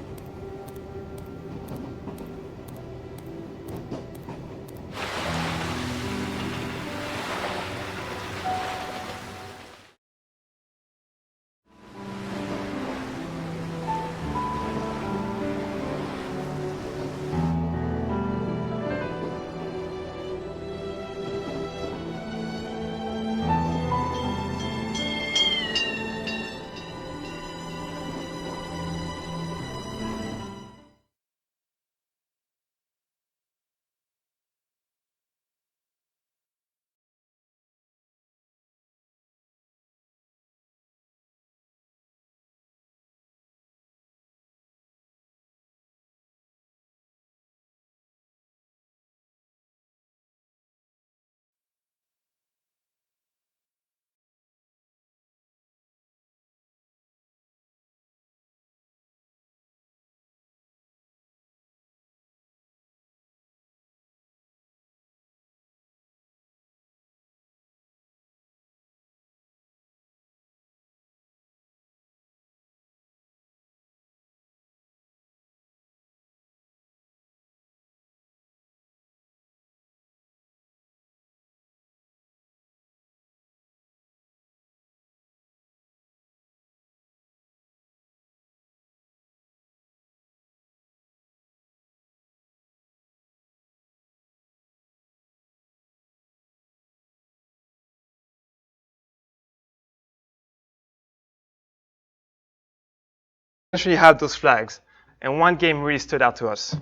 Essentially had those flags, and one game really stood out to us.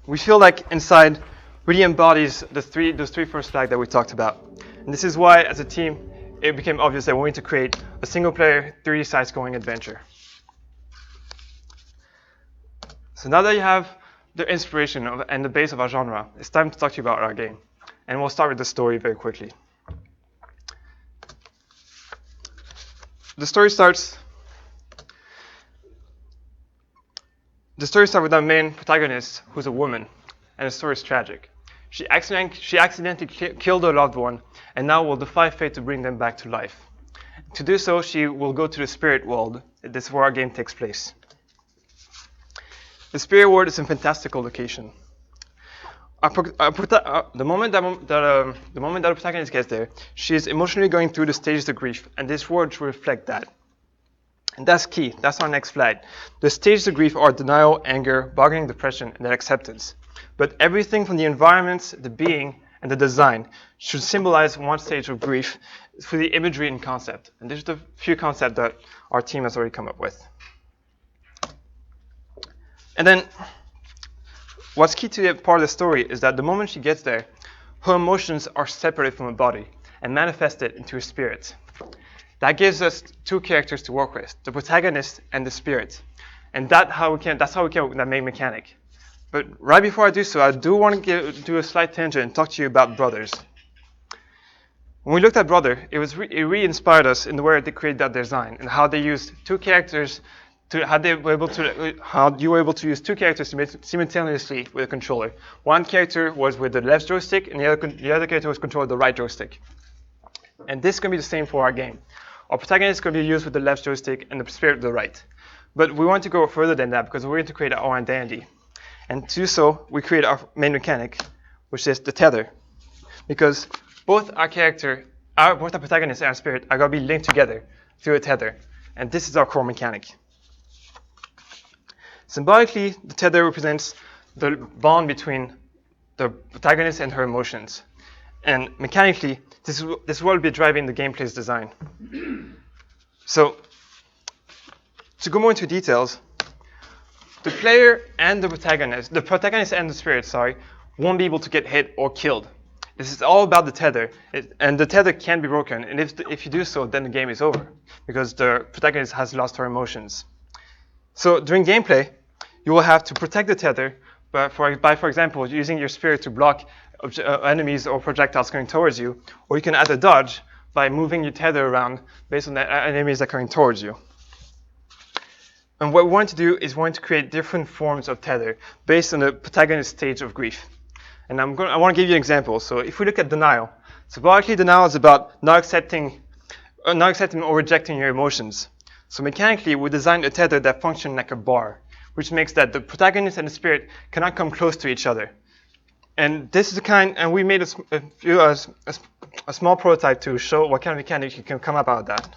We feel like Inside really embodies those three first flags that we talked about. And this is why, as a team, it became obvious that we wanted to create a single-player 3D side-scrolling adventure. So now that you have the inspiration and the base of our genre, it's time to talk to you about our game. And we'll start with the story very quickly. The story starts with our main protagonist, who's a woman, and the story is tragic. She accidentally killed her loved one, and now will defy fate to bring them back to life. To do so, she will go to the spirit world. This is where our game takes place. The spirit world is a fantastical location. The moment that the protagonist gets there, she is emotionally going through the stages of grief, and this world should reflect that. And that's key. That's our next flag. The stages of grief are denial, anger, bargaining, depression, and then acceptance. But everything from the environments, the being, and the design should symbolize one stage of grief through the imagery and concept. And these are the few concepts that our team has already come up with. And then what's key to the part of the story is that the moment she gets there, her emotions are separated from her body and manifested into her spirit. That gives us two characters to work with, the protagonist and the spirit. And that's how we can work with that main mechanic. But right before I do so, I do want to do a slight tangent and talk to you about brothers. When we looked at Brother, it really inspired us in the way they created that design and how they used two characters how you were able to use two characters simultaneously with a controller. One character was with the left joystick, and the other character was controlled with the right joystick. And this can be the same for our game. Our protagonist can be used with the left joystick and the spirit with the right. But we want to go further than that because we're going to create our own identity. And to do so, we create our main mechanic, which is the tether. Because both our protagonist and our spirit are going to be linked together through a tether. And this is our core mechanic. Symbolically, the tether represents the bond between the protagonist and her emotions. And mechanically, this will be driving the gameplay's design. So, to go more into details, the player and the protagonist and the spirit, won't be able to get hit or killed. This is all about the tether, and the tether can be broken. And if you do so, then the game is over because the protagonist has lost her emotions. So during gameplay, you will have to protect the tether by, for example, using your spirit to block enemies or projectiles coming towards you, or you can add a dodge by moving your tether around based on the enemies that are coming towards you. And what we want to do is we want to create different forms of tether based on the protagonist's stage of grief. And I want to give you an example. So if we look at denial, So biologically, denial is about not accepting or rejecting your emotions. So mechanically, we designed a tether that functions like a bar, which makes that the protagonist and the spirit cannot come close to each other. And this is the kind, and we made a small prototype to show what kind of mechanics you can come up out of that.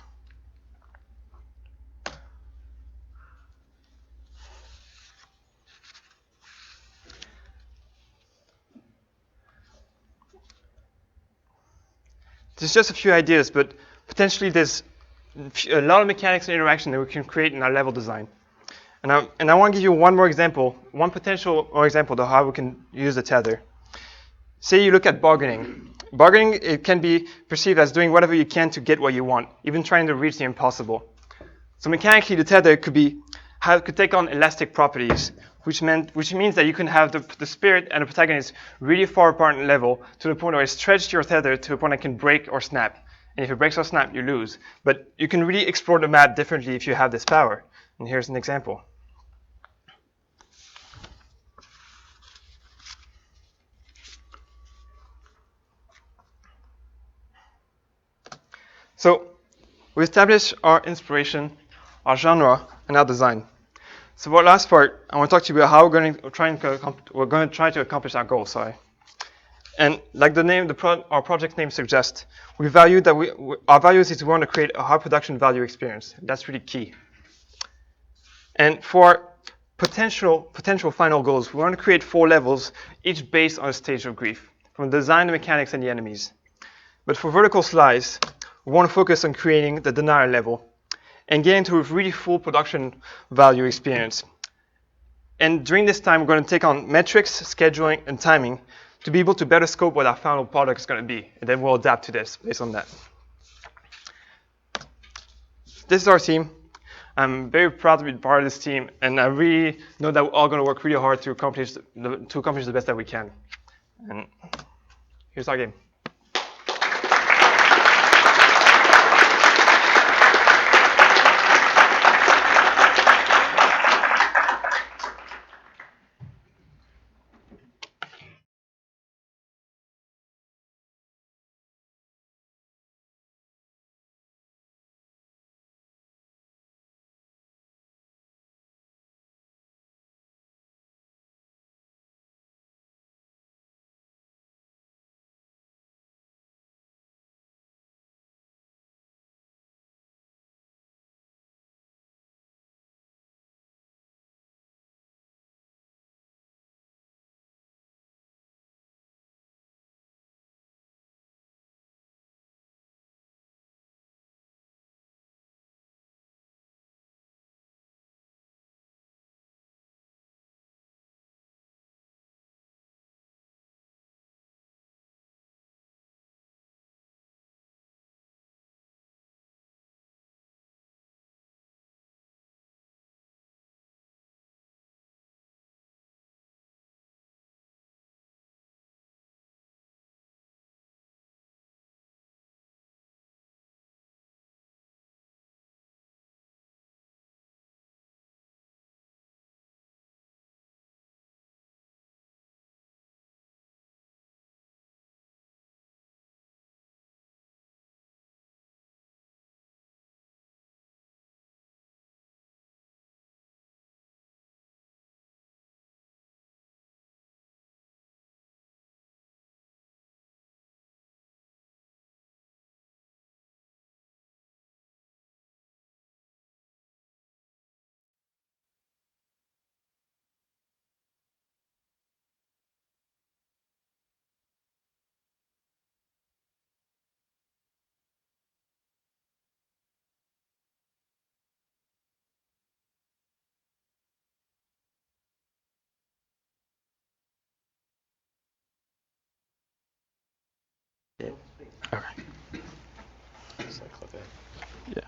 There's just a few ideas, but potentially there's a lot of mechanics and interaction that we can create in our level design. And I want to give you one potential example of how we can use the tether. Say you look at bargaining. Bargaining, it can be perceived as doing whatever you can to get what you want, even trying to reach the impossible. So mechanically, the tether could take on elastic properties, which means that you can have the spirit and the protagonist really far apart in level to the point where it stretches your tether to a point that can break or snap. And if it breaks or snaps, you lose. But you can really explore the map differently if you have this power. And here's an example. So we established our inspiration, our genre, and our design. So for the last part, I want to talk to you about how we're going to try to accomplish our goal. And like the name, our project name suggests, we value that our values is we want to create a high production value experience. That's really key. And for potential final goals, we want to create 4 levels, each based on a stage of grief, from the design, the mechanics, and the enemies. But for vertical slice, we want to focus on creating the denial level and getting to a really full production value experience. And during this time, we're going to take on metrics, scheduling, and timing to be able to better scope what our final product is going to be. And then we'll adapt to this based on that. This is our team. I'm very proud to be part of this team, and I really know that we're all going to work really hard to accomplish the best that we can. And here's our game.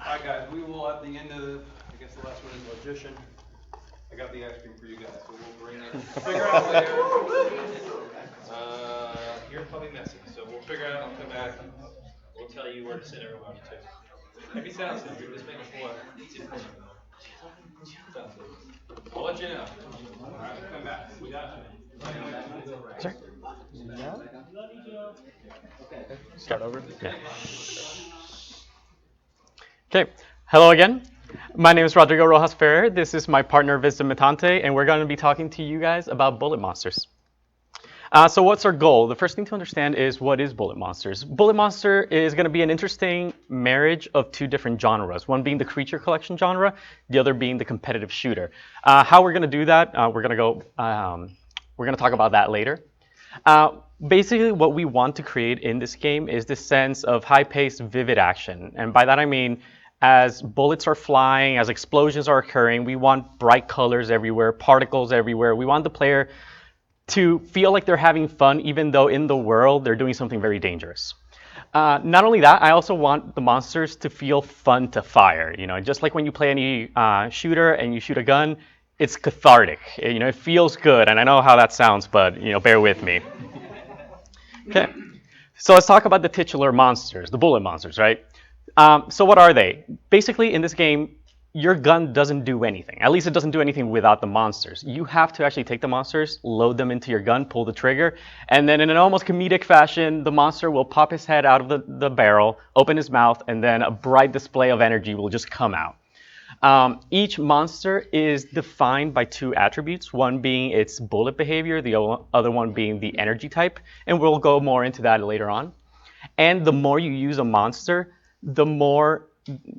Alright guys, we will at the end of, I guess the last one is Logician. I got the ice cream for you guys, so we'll bring it. Figure out later. You're probably messy, so we'll figure out and come back. We'll tell you where to send everybody to. Maybe sound center, just make a flow. I'll let you know. Alright, come back. We got you. Sure. Start over? Yeah. Okay, hello again. My name is Rodrigo Rojas Ferrer. This is my partner, Vincent Matante, and we're going to be talking to you guys about bullet monsters. So what's our goal? The first thing to understand is what is bullet monsters. Bullet monster is going to be an interesting marriage of two different genres, one being the creature collection genre, the other being the competitive shooter. How we're going to do that, we're going to talk about that later. Basically, what we want to create in this game is this sense of high-paced, vivid action. And by that I mean, as bullets are flying, as explosions are occurring, we want bright colors everywhere, particles everywhere. We want the player to feel like they're having fun, even though in the world they're doing something very dangerous. Not only that, I also want the monsters to feel fun to fire. You know, just like when you play any shooter and you shoot a gun, it's cathartic. You know, it feels good, and I know how that sounds, but you know, bear with me. Okay, so let's talk about the titular monsters, the bullet monsters, right? So what are they? Basically, in this game, your gun doesn't do anything. At least it doesn't do anything without the monsters. You have to actually take the monsters, load them into your gun, pull the trigger, and then in an almost comedic fashion, the monster will pop his head out of the barrel, open his mouth, and then a bright display of energy will just come out. Each monster is defined by two attributes, one being its bullet behavior, the other one being the energy type, and we'll go more into that later on. And the more you use a monster, the more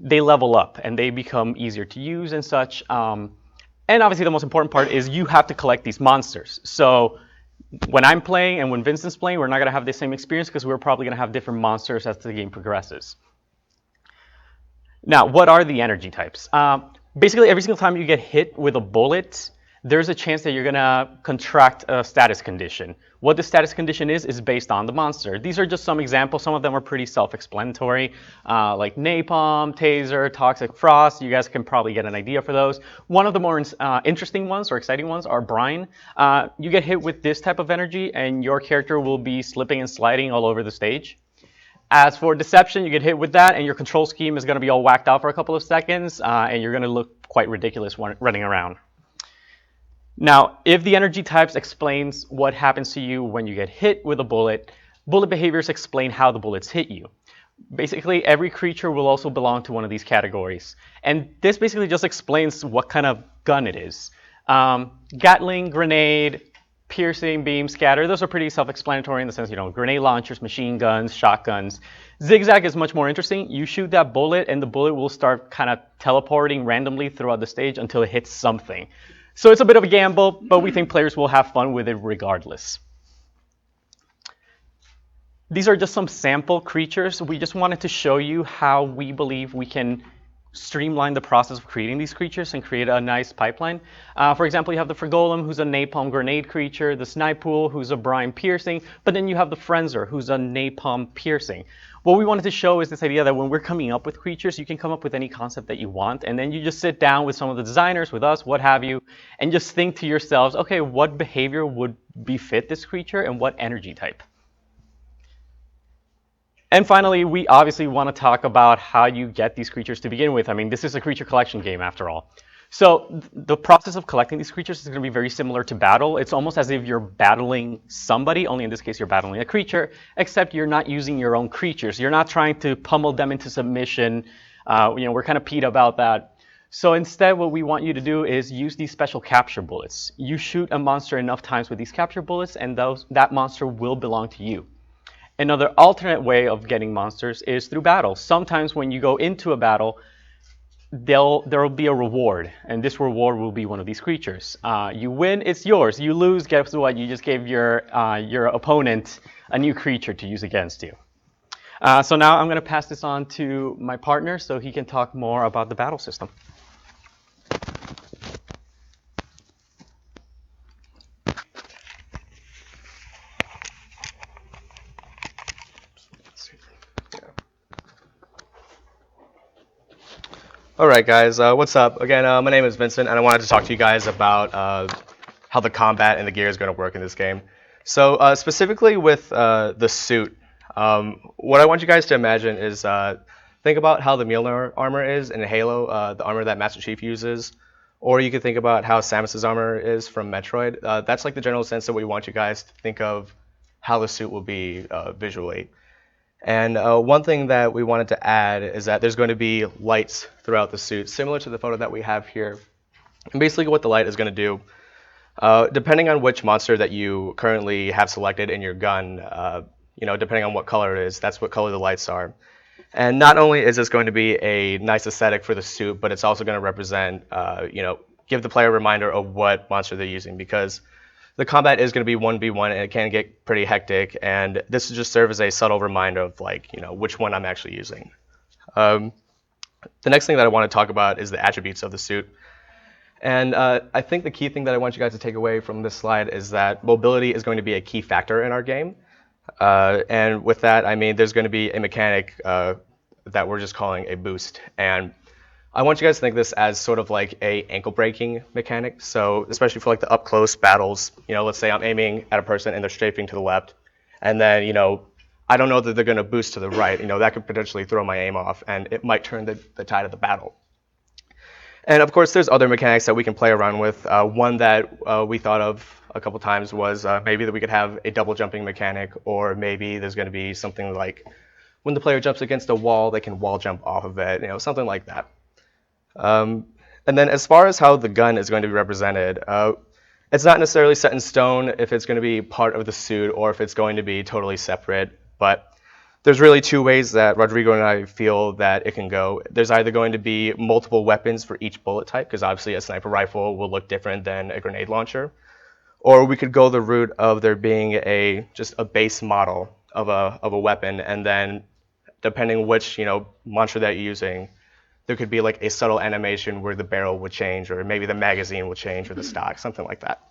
they level up and they become easier to use and such. And obviously the most important part is you have to collect these monsters. So when I'm playing and when Vincent's playing, we're not going to have the same experience because we're probably going to have different monsters as the game progresses. Now, what are the energy types? Basically, every single time you get hit with a bullet, there's a chance that you're going to contract a status condition. What the status condition is based on the monster. These are just some examples. Some of them are pretty self-explanatory, like napalm, taser, toxic frost. You guys can probably get an idea for those. One of the more interesting ones or exciting ones are brine. You get hit with this type of energy, and your character will be slipping and sliding all over the stage. As for deception, you get hit with that, and your control scheme is going to be all whacked out for a couple of seconds, and you're going to look quite ridiculous running around. Now, if the energy types explains what happens to you when you get hit with a bullet, bullet behaviors explain how the bullets hit you. Basically, every creature will also belong to one of these categories. And this basically just explains what kind of gun it is. Gatling, grenade, piercing, beam, scatter, those are pretty self-explanatory in the sense, you know, grenade launchers, machine guns, shotguns. Zigzag is much more interesting. You shoot that bullet, and the bullet will start kind of teleporting randomly throughout the stage until it hits something. So it's a bit of a gamble, but we think players will have fun with it regardless. These are just some sample creatures. We just wanted to show you how we believe we can streamline the process of creating these creatures and create a nice pipeline. For example, you have the Frigolem, who's a napalm grenade creature, the Snipool, who's a brine piercing, but then you have the Frenzer, who's a napalm piercing. What we wanted to show is this idea that when we're coming up with creatures, you can come up with any concept that you want, and then you just sit down with some of the designers, with us, what have you, and just think to yourselves, okay, what behavior would befit this creature and what energy type? And finally, we obviously want to talk about how you get these creatures to begin with. I mean, this is a creature collection game after all. So the process of collecting these creatures is going to be very similar to battle. It's almost as if you're battling somebody, only in this case you're battling a creature, except you're not using your own creatures. You're not trying to pummel them into submission. We're kind of peed about that. So instead, what we want you to do is use these special capture bullets. You shoot a monster enough times with these capture bullets, and that monster will belong to you. Another alternate way of getting monsters is through battle. Sometimes when you go into a battle, there will be a reward, and this reward will be one of these creatures. You win, it's yours. You lose, guess what? You just gave your opponent a new creature to use against you. So now I'm going to pass this on to my partner so he can talk more about the battle system. All right, guys, what's up? Again, my name is Vincent, and I wanted to talk to you guys about how the combat and the gear is going to work in this game. So specifically with the suit, what I want you guys to imagine is think about how the Mjolnir armor is in Halo, the armor that Master Chief uses, or you could think about how Samus's armor is from Metroid. That's like the general sense that we want you guys to think of how the suit will be visually. And one thing that we wanted to add is that there's going to be lights throughout the suit, similar to the photo that we have here. And basically what the light is going to do, depending on which monster that you currently have selected in your gun, depending on what color it is, that's what color the lights are. And not only is this going to be a nice aesthetic for the suit, but it's also going to represent, give the player a reminder of what monster they're using, because the combat is going to be 1v1 and it can get pretty hectic, and this will just serve as a subtle reminder of which one I'm actually using. The next thing that I want to talk about is the attributes of the suit. And I think the key thing that I want you guys to take away from this slide is that mobility is going to be a key factor in our game. And with that, I mean, there's going to be a mechanic that we're just calling a boost. And I want you guys to think this as sort of like a ankle breaking mechanic. So especially for like the up close battles, let's say I'm aiming at a person and they're strafing to the left. And then, I don't know that they're going to boost to the right. That could potentially throw my aim off and it might turn the tide of the battle. And of course, there's other mechanics that we can play around with. One that we thought of a couple times was maybe that we could have a double jumping mechanic, or maybe there's going to be something like when the player jumps against a wall, they can wall jump off of it, something like that. And then as far as how the gun is going to be represented, it's not necessarily set in stone if it's going to be part of the suit or if it's going to be totally separate, but there's really two ways that Rodrigo and I feel that it can go. There's either going to be multiple weapons for each bullet type, because obviously a sniper rifle will look different than a grenade launcher, or we could go the route of there being just a base model of a weapon, and then depending which monster that you're using, there could be like a subtle animation where the barrel would change, or maybe the magazine would change, or the stock, something like that.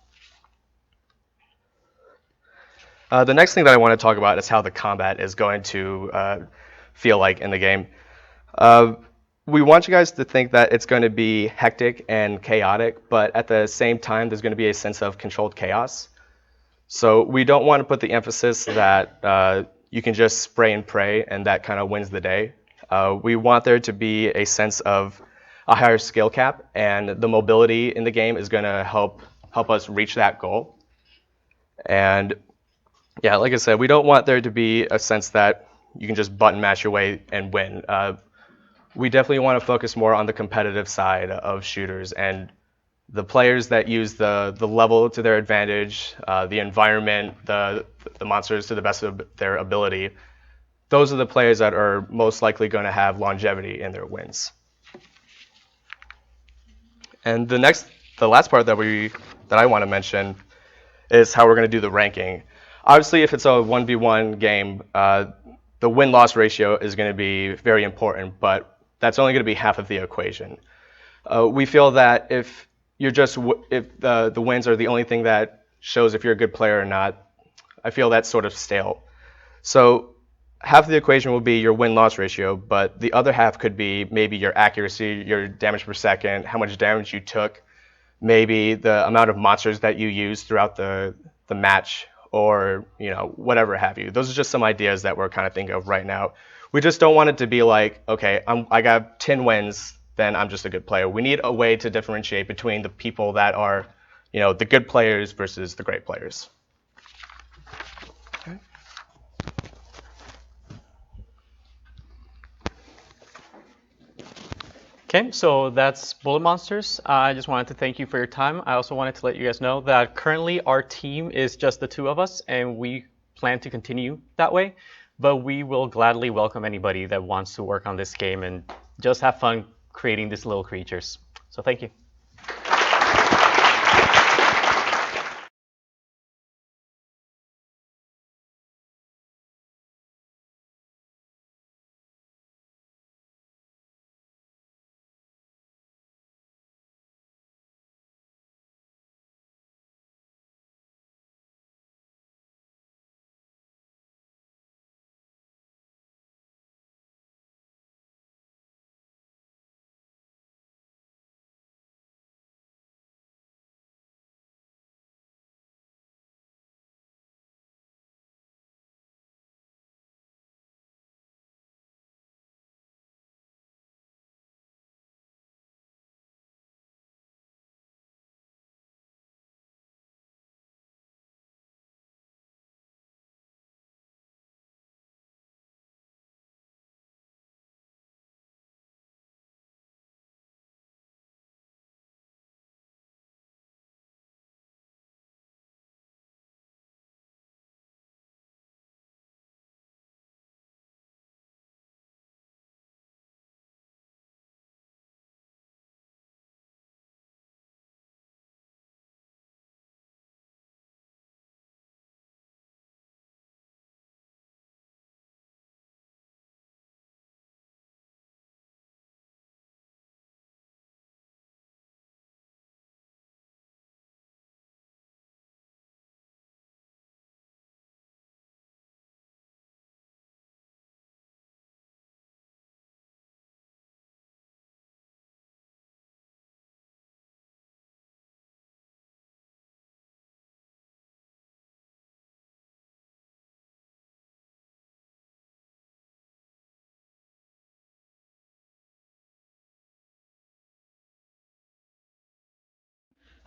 The next thing that I want to talk about is how the combat is going to feel like in the game. We want you guys to think that it's going to be hectic and chaotic, but at the same time, there's going to be a sense of controlled chaos. So we don't want to put the emphasis that you can just spray and pray and that kind of wins the day. We want there to be a sense of a higher skill cap, and the mobility in the game is going to help us reach that goal. And yeah, like I said, we don't want there to be a sense that you can just button mash your way and win. We definitely want to focus more on the competitive side of shooters, and the players that use the level to their advantage, the environment, the monsters to the best of their ability. Those are the players that are most likely going to have longevity in their wins. And the last part that I want to mention is how we're going to do the ranking. Obviously, if it's a 1v1 game, the win-loss ratio is going to be very important, but that's only going to be half of the equation. We feel that if the wins are the only thing that shows if you're a good player or not, I feel that's sort of stale. So half of the equation will be your win-loss ratio, but the other half could be maybe your accuracy, your damage per second, how much damage you took, maybe the amount of monsters that you used throughout the match, or whatever have you. Those are just some ideas that we're kind of thinking of right now. We just don't want it to be like, okay, I got 10 wins, then I'm just a good player. We need a way to differentiate between the people that are, the good players versus the great players. Okay. Okay, so that's Bullet Monsters. I just wanted to thank you for your time. I also wanted to let you guys know that currently our team is just the two of us, and we plan to continue that way. But we will gladly welcome anybody that wants to work on this game and just have fun creating these little creatures. So thank you.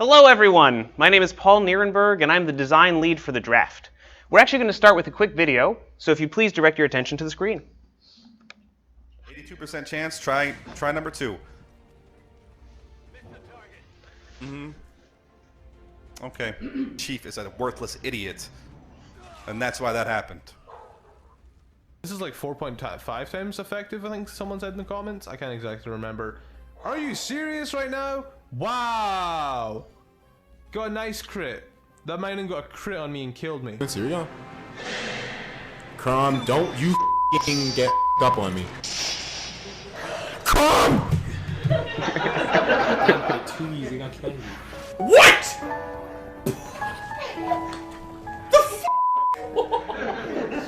Hello everyone, my name is Paul Nierenberg and I'm the design lead for the draft. We're actually going to start with a quick video, so if you please direct your attention to the screen. 82% chance, try number 2. Okay, Chief is a worthless idiot, and that's why that happened. This is like 4.5 times effective, I think someone said in the comments. I can't exactly remember. Are you serious right now? Wow! Got a nice crit. That mine got a crit on me and killed me. Serious? Crom, don't you f***ing get up on me. Crom! Too easy, got killed me. What?! The f***?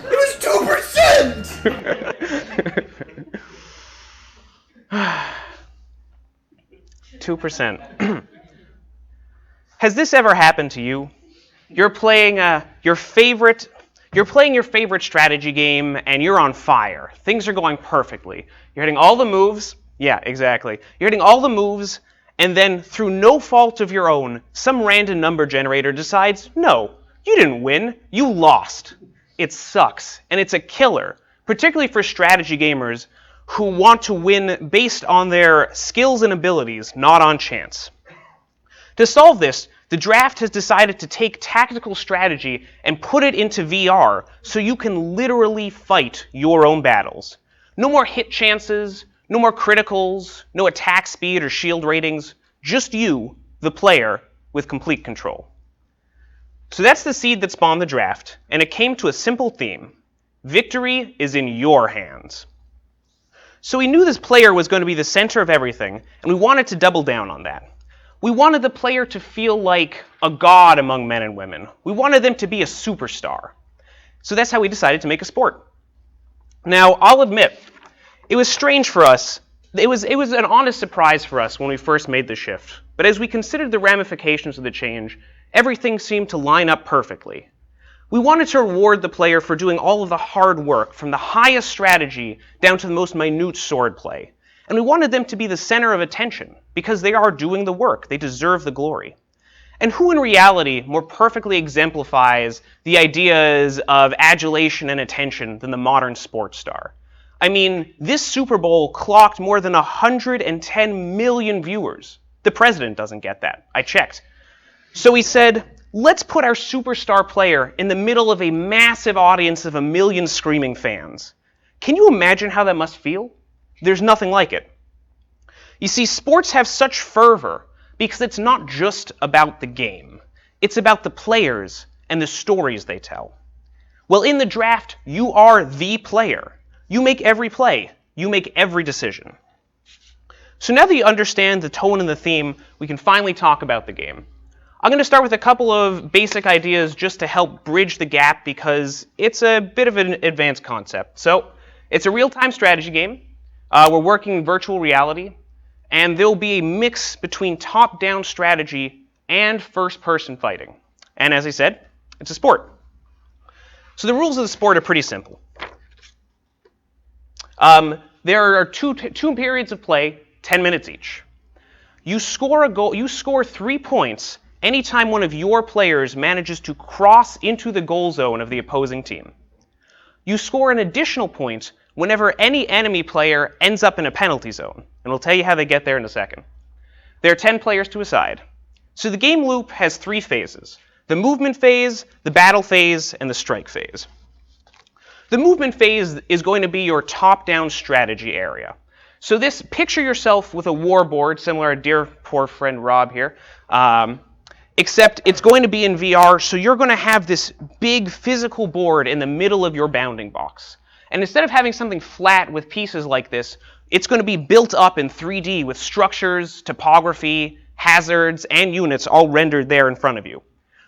It was 2%! 2%. Has this ever happened to you? You're playing your favorite strategy game and you're on fire. Things are going perfectly. You're hitting all the moves. Yeah, exactly. You're hitting all the moves, and then through no fault of your own, some random number generator decides, no, you didn't win, you lost. It sucks, and it's a killer, particularly for strategy gamers who want to win based on their skills and abilities, not on chance. To solve this, the draft has decided to take tactical strategy and put it into VR so you can literally fight your own battles. No more hit chances, no more criticals, no attack speed or shield ratings, just you, the player, with complete control. So that's the seed that spawned the draft, and it came to a simple theme. Victory is in your hands. So we knew this player was going to be the center of everything, and we wanted to double down on that. We wanted the player to feel like a god among men and women. We wanted them to be a superstar. So that's how we decided to make a sport. Now, I'll admit, it was strange for us. It was an honest surprise for us when we first made the shift. But as we considered the ramifications of the change, everything seemed to line up perfectly. We wanted to reward the player for doing all of the hard work, from the highest strategy down to the most minute swordplay. And we wanted them to be the center of attention, because they are doing the work. They deserve the glory. And who in reality more perfectly exemplifies the ideas of adulation and attention than the modern sports star? I mean, this Super Bowl clocked more than 110 million viewers. The president doesn't get that. I checked. So he said, let's put our superstar player in the middle of a massive audience of 1 million screaming fans. Can you imagine how that must feel? There's nothing like it. You see, sports have such fervor because it's not just about the game. It's about the players and the stories they tell. Well, in the draft, you are the player. You make every play. You make every decision. So now that you understand the tone and the theme, we can finally talk about the game. I'm going to start with a couple of basic ideas just to help bridge the gap because it's a bit of an advanced concept. So it's a real-time strategy game. We're working virtual reality, and there'll be a mix between top-down strategy and first-person fighting. And as I said, it's a sport. So the rules of the sport are pretty simple. There are two periods of play, 10 minutes each. You score a goal. You score 3 points anytime one of your players manages to cross into the goal zone of the opposing team. You score an additional point whenever any enemy player ends up in a penalty zone, and we'll tell you how they get there in a second. There are 10 players to a side. So the game loop has 3 phases: the movement phase, the battle phase, and the strike phase. The movement phase is going to be your top-down strategy area. So picture yourself with a war board, similar to dear poor friend Rob here, except it's going to be in VR, so you're going to have this big physical board in the middle of your bounding box. And instead of having something flat with pieces like this, it's going to be built up in 3D with structures, topography, hazards, and units all rendered there in front of you.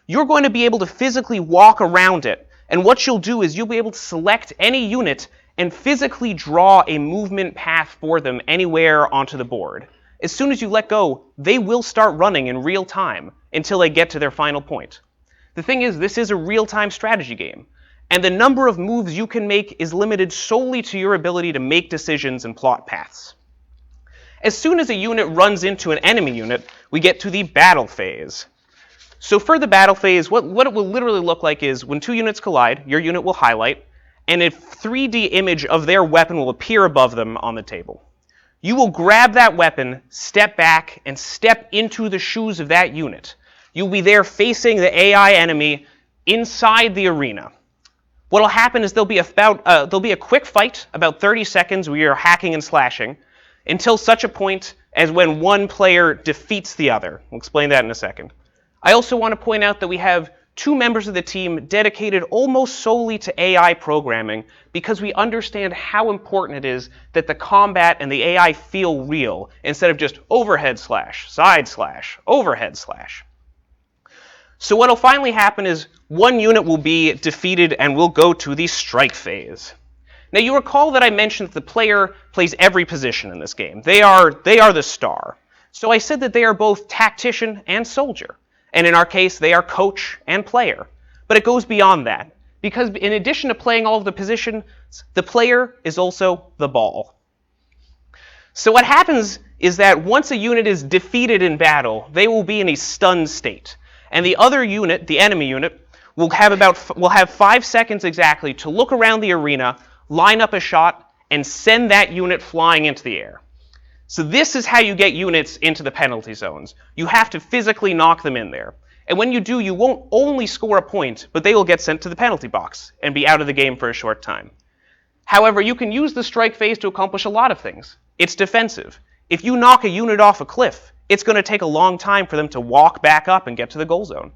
You're going to be able to physically walk around it, and what you'll do is you'll be able to select any unit and physically draw a movement path for them anywhere onto the board. As soon as you let go, they will start running in real time until they get to their final point. The thing is, this is a real-time strategy game, and the number of moves you can make is limited solely to your ability to make decisions and plot paths. As soon as a unit runs into an enemy unit, we get to the battle phase. So for the battle phase, what it will literally look like is when two units collide, your unit will highlight, and a 3D image of their weapon will appear above them on the table. You will grab that weapon, step back, and step into the shoes of that unit. You'll be there facing the AI enemy inside the arena. What will happen is there'll be a quick fight, about 30 seconds, where you're hacking and slashing, until such a point as when one player defeats the other. We'll explain that in a second. I also want to point out that we have 2 members of the team dedicated almost solely to AI programming because we understand how important it is that the combat and the AI feel real instead of just overhead slash, side slash, overhead slash. So what will finally happen is one unit will be defeated and we'll go to the strike phase. Now you recall that I mentioned that the player plays every position in this game. They are the star. So I said that they are both tactician and soldier. And in our case, they are coach and player. But it goes beyond that, because in addition to playing all of the positions, the player is also the ball. So what happens is that once a unit is defeated in battle, they will be in a stunned state. And the other unit, the enemy unit, will have 5 seconds exactly to look around the arena, line up a shot, and send that unit flying into the air. So this is how you get units into the penalty zones. You have to physically knock them in there. And when you do, you won't only score a point, but they will get sent to the penalty box and be out of the game for a short time. However, you can use the strike phase to accomplish a lot of things. It's defensive. If you knock a unit off a cliff, it's going to take a long time for them to walk back up and get to the goal zone.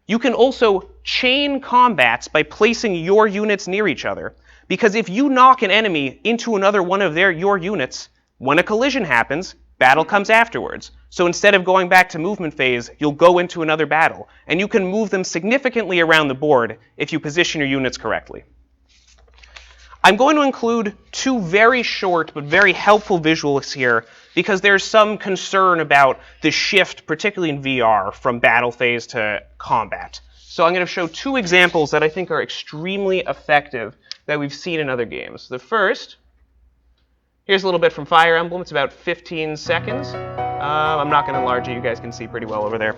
You can also chain combats by placing your units near each other, because if you knock an enemy into another one of your units, when a collision happens, battle comes afterwards. So instead of going back to movement phase, you'll go into another battle, and you can move them significantly around the board if you position your units correctly. I'm going to include 2 very short but very helpful visuals here because there's some concern about the shift, particularly in VR, from battle phase to combat. So I'm going to show 2 examples that I think are extremely effective that we've seen in other games. The first, here's a little bit from Fire Emblem. It's about 15 seconds. I'm not going to enlarge it. You guys can see pretty well over there.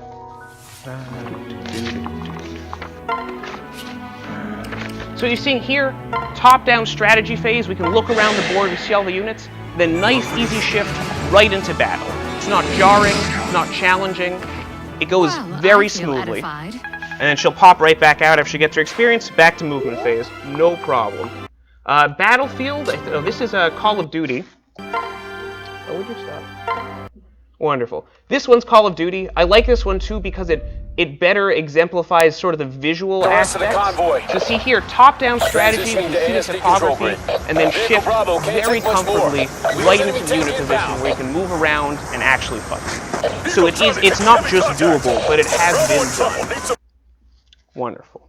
So you're seeing here, top-down strategy phase. We can look around the board, we see all the units, then nice, easy shift right into battle. It's not jarring, it's not challenging. It goes very smoothly. And then she'll pop right back out after she gets her experience, back to movement phase. No problem. Battlefield, oh, this is Call of Duty. Oh, would you stop? Wonderful. This one's Call of Duty. I like this one too because it better exemplifies sort of the visual aspects. So see here, top-down strategy, you can see the topography, and then shift very comfortably right into the unit position where you can move around and actually fight. So it's not just doable, but it has been done. Wonderful.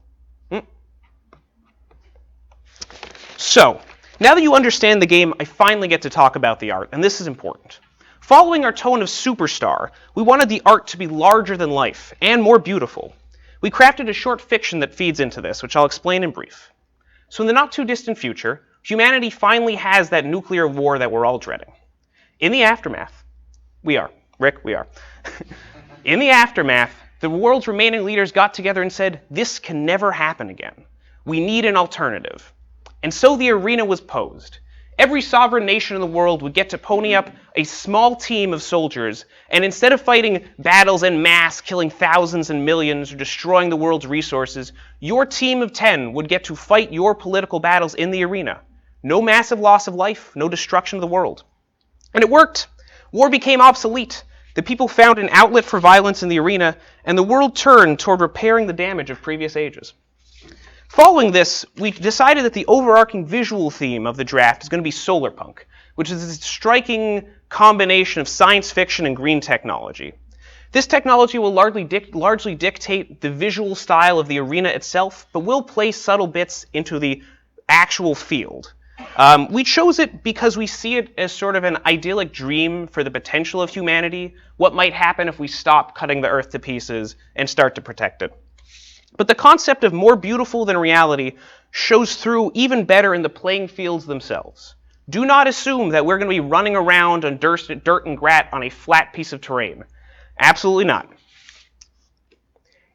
So, now that you understand the game, I finally get to talk about the art, and this is important. Following our tone of superstar, we wanted the art to be larger than life and more beautiful. We crafted a short fiction that feeds into this, which I'll explain in brief. So in the not-too-distant future, humanity finally has that nuclear war that we're all dreading. In the aftermath, we are. In the aftermath, the world's remaining leaders got together and said, this can never happen again. We need an alternative. And so the arena was posed. Every sovereign nation in the world would get to pony up a small team of soldiers, and instead of fighting battles en masse, killing thousands and millions, or destroying the world's resources, your team of 10 would get to fight your political battles in the arena. No massive loss of life, no destruction of the world. And it worked. War became obsolete. The people found an outlet for violence in the arena, and the world turned toward repairing the damage of previous ages. Following this, we decided that the overarching visual theme of the draft is going to be solar punk, which is a striking combination of science fiction and green technology. This technology will largely dictate the visual style of the arena itself, but will place subtle bits into the actual field. We chose it because we see it as sort of an idyllic dream for the potential of humanity, what might happen if we stop cutting the earth to pieces and start to protect it. But the concept of more beautiful than reality shows through even better in the playing fields themselves. Do not assume that we're going to be running around on dirt and grat on a flat piece of terrain. Absolutely not.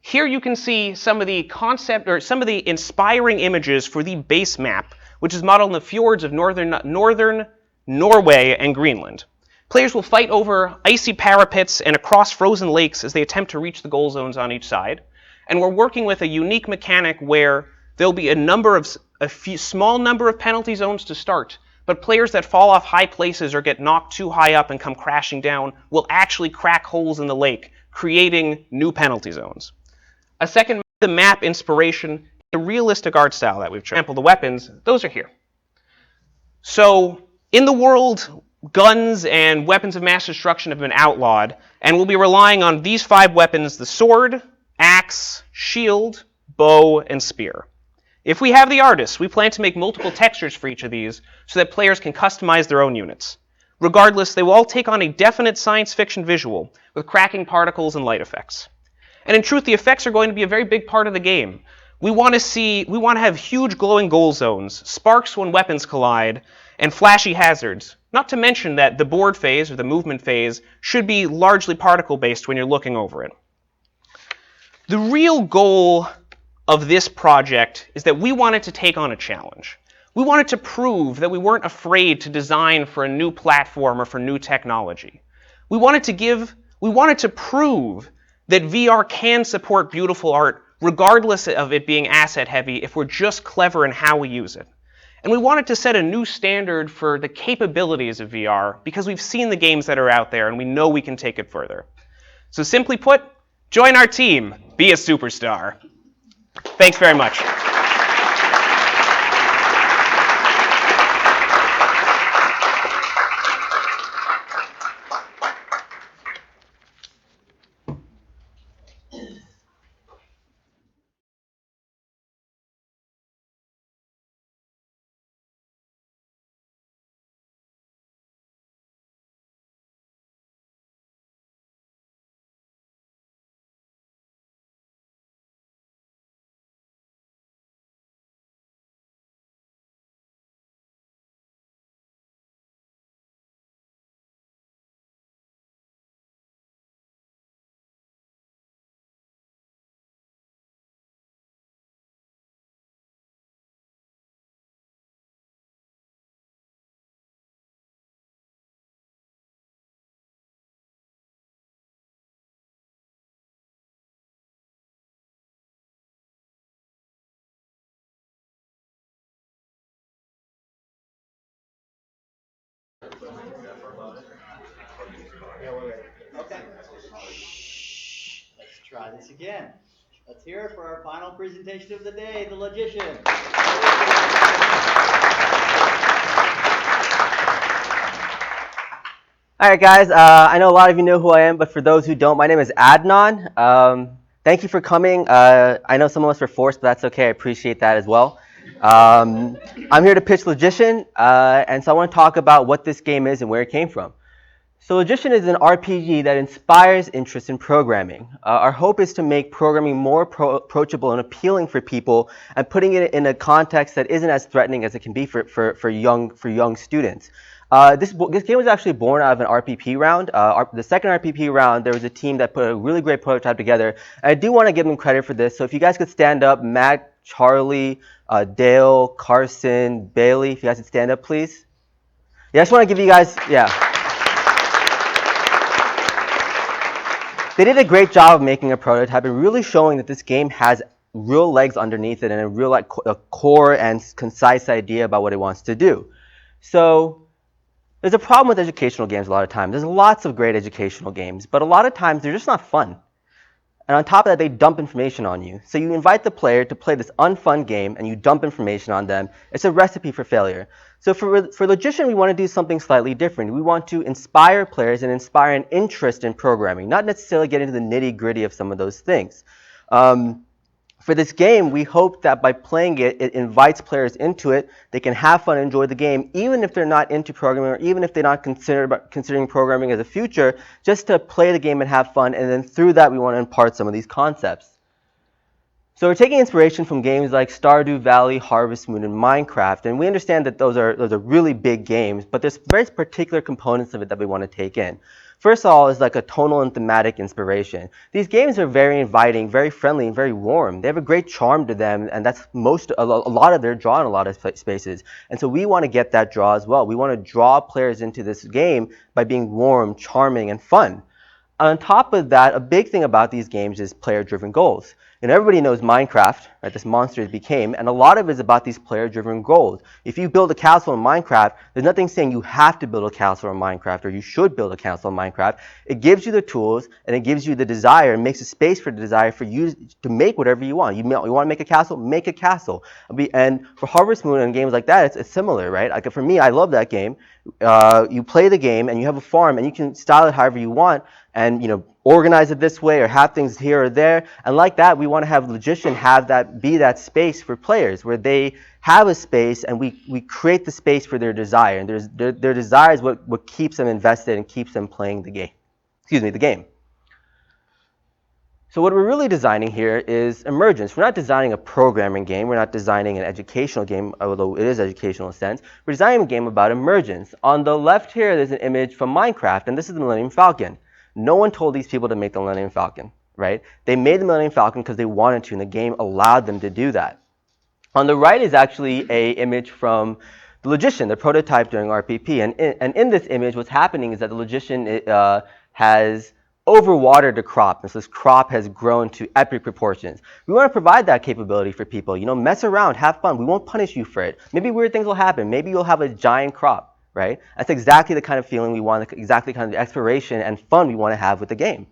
Here you can see some of the concept or some of the inspiring images for the base map, which is modeled in the fjords of northern Norway and Greenland. Players will fight over icy parapets and across frozen lakes as they attempt to reach the goal zones on each side. And we're working with a unique mechanic where there'll be a small number of penalty zones to start, but players that fall off high places or get knocked too high up and come crashing down will actually crack holes in the lake, creating new penalty zones. A second, the map inspiration, the realistic art style that we've trampled. The weapons, those are here. So in the world, guns and weapons of mass destruction have been outlawed, and we'll be relying on these 5 weapons: the sword, axe, shield, bow, and spear. If we have the artists, we plan to make multiple textures for each of these so that players can customize their own units. Regardless, they will all take on a definite science fiction visual with cracking particles and light effects. And in truth, the effects are going to be a very big part of the game. We want to have huge glowing goal zones, sparks when weapons collide, and flashy hazards. Not to mention that the board phase or the movement phase should be largely particle-based when you're looking over it. The real goal of this project is that we wanted to take on a challenge. We wanted to prove that we weren't afraid to design for a new platform or for new technology. We wanted to prove that VR can support beautiful art regardless of it being asset heavy if we're just clever in how we use it. And we wanted to set a new standard for the capabilities of VR because we've seen the games that are out there and we know we can take it further. So simply put, join our team, be a superstar. Thanks very much. Okay. Let's try this again. Let's hear it for our final presentation of the day, the Logician. All right, guys. I know a lot of you know who I am, but for those who don't, my name is Adnan. Thank you for coming. I know some of us were forced, but that's okay. I appreciate that as well. I'm here to pitch Logician, and so I want to talk about what this game is and where it came from. So Logician is an RPG that inspires interest in programming. Our hope is to make programming more approachable and appealing for people and putting it in a context that isn't as threatening as it can be for young students. This game was actually born out of an RPP round. The second RPP round, there was a team that put a really great prototype together. And I do want to give them credit for this. So if you guys could stand up, Matt, Charlie, Dale, Carson, Bailey, if you guys could stand up, please. Yeah, I just want to give you guys, yeah. They did a great job of making a prototype and really showing that this game has real legs underneath it and a real a core and concise idea about what it wants to do. So there's a problem with educational games a lot of times. There's lots of great educational games, but a lot of times they're just not fun. And on top of that, they dump information on you. So you invite the player to play this unfun game and you dump information on them. It's a recipe for failure. So for Logician, we want to do something slightly different. We want to inspire players and inspire an interest in programming, not necessarily get into the nitty-gritty of some of those things. For this game, we hope that by playing it, it invites players into it. They can have fun and enjoy the game, even if they're not into programming or even if they're not considering programming as a future, just to play the game and have fun. And then through that, we want to impart some of these concepts. So we're taking inspiration from games like Stardew Valley, Harvest Moon, and Minecraft, and we understand that those are really big games, but there's very particular components of it that we want to take in. First of all is like a tonal and thematic inspiration. These games are very inviting, very friendly, and very warm. They have a great charm to them, and that's a lot of their draw in a lot of spaces. And so we want to get that draw as well. We want to draw players into this game by being warm, charming, and fun. On top of that, a big thing about these games is player-driven goals. And everybody knows Minecraft, right? This monster it became, and a lot of it is about these player-driven goals. If you build a castle in Minecraft, there's nothing saying you have to build a castle in Minecraft or you should build a castle in Minecraft. It gives you the tools and it gives you the desire and makes a space for the desire for you to make whatever you want. You want to make a castle? Make a castle. And for Harvest Moon and games like that, it's similar, right? Like for me, I love that game. You play the game and you have a farm and you can style it however you want and organize it this way or have things here or there. And like that, we want to have Logician have that be that space for players where they have a space and we create the space for their desire. And their desire is what keeps them invested and keeps them playing the game. So what we're really designing here is emergence. We're not designing a programming game. We're not designing an educational game, although it is educational in a sense. We're designing a game about emergence. On the left here, there's an image from Minecraft, and this is the Millennium Falcon. No one told these people to make the Millennium Falcon, right? They made the Millennium Falcon because they wanted to, and the game allowed them to do that. On the right is actually an image from the Logician, the prototype during RPP. And in this image, what's happening is that the Logician has overwatered the crop. And so this crop has grown to epic proportions. We want to provide that capability for people. Mess around, have fun. We won't punish you for it. Maybe weird things will happen. Maybe you'll have a giant crop, right? That's exactly the kind of feeling we want, exactly kind of the exploration and fun we want to have with the game.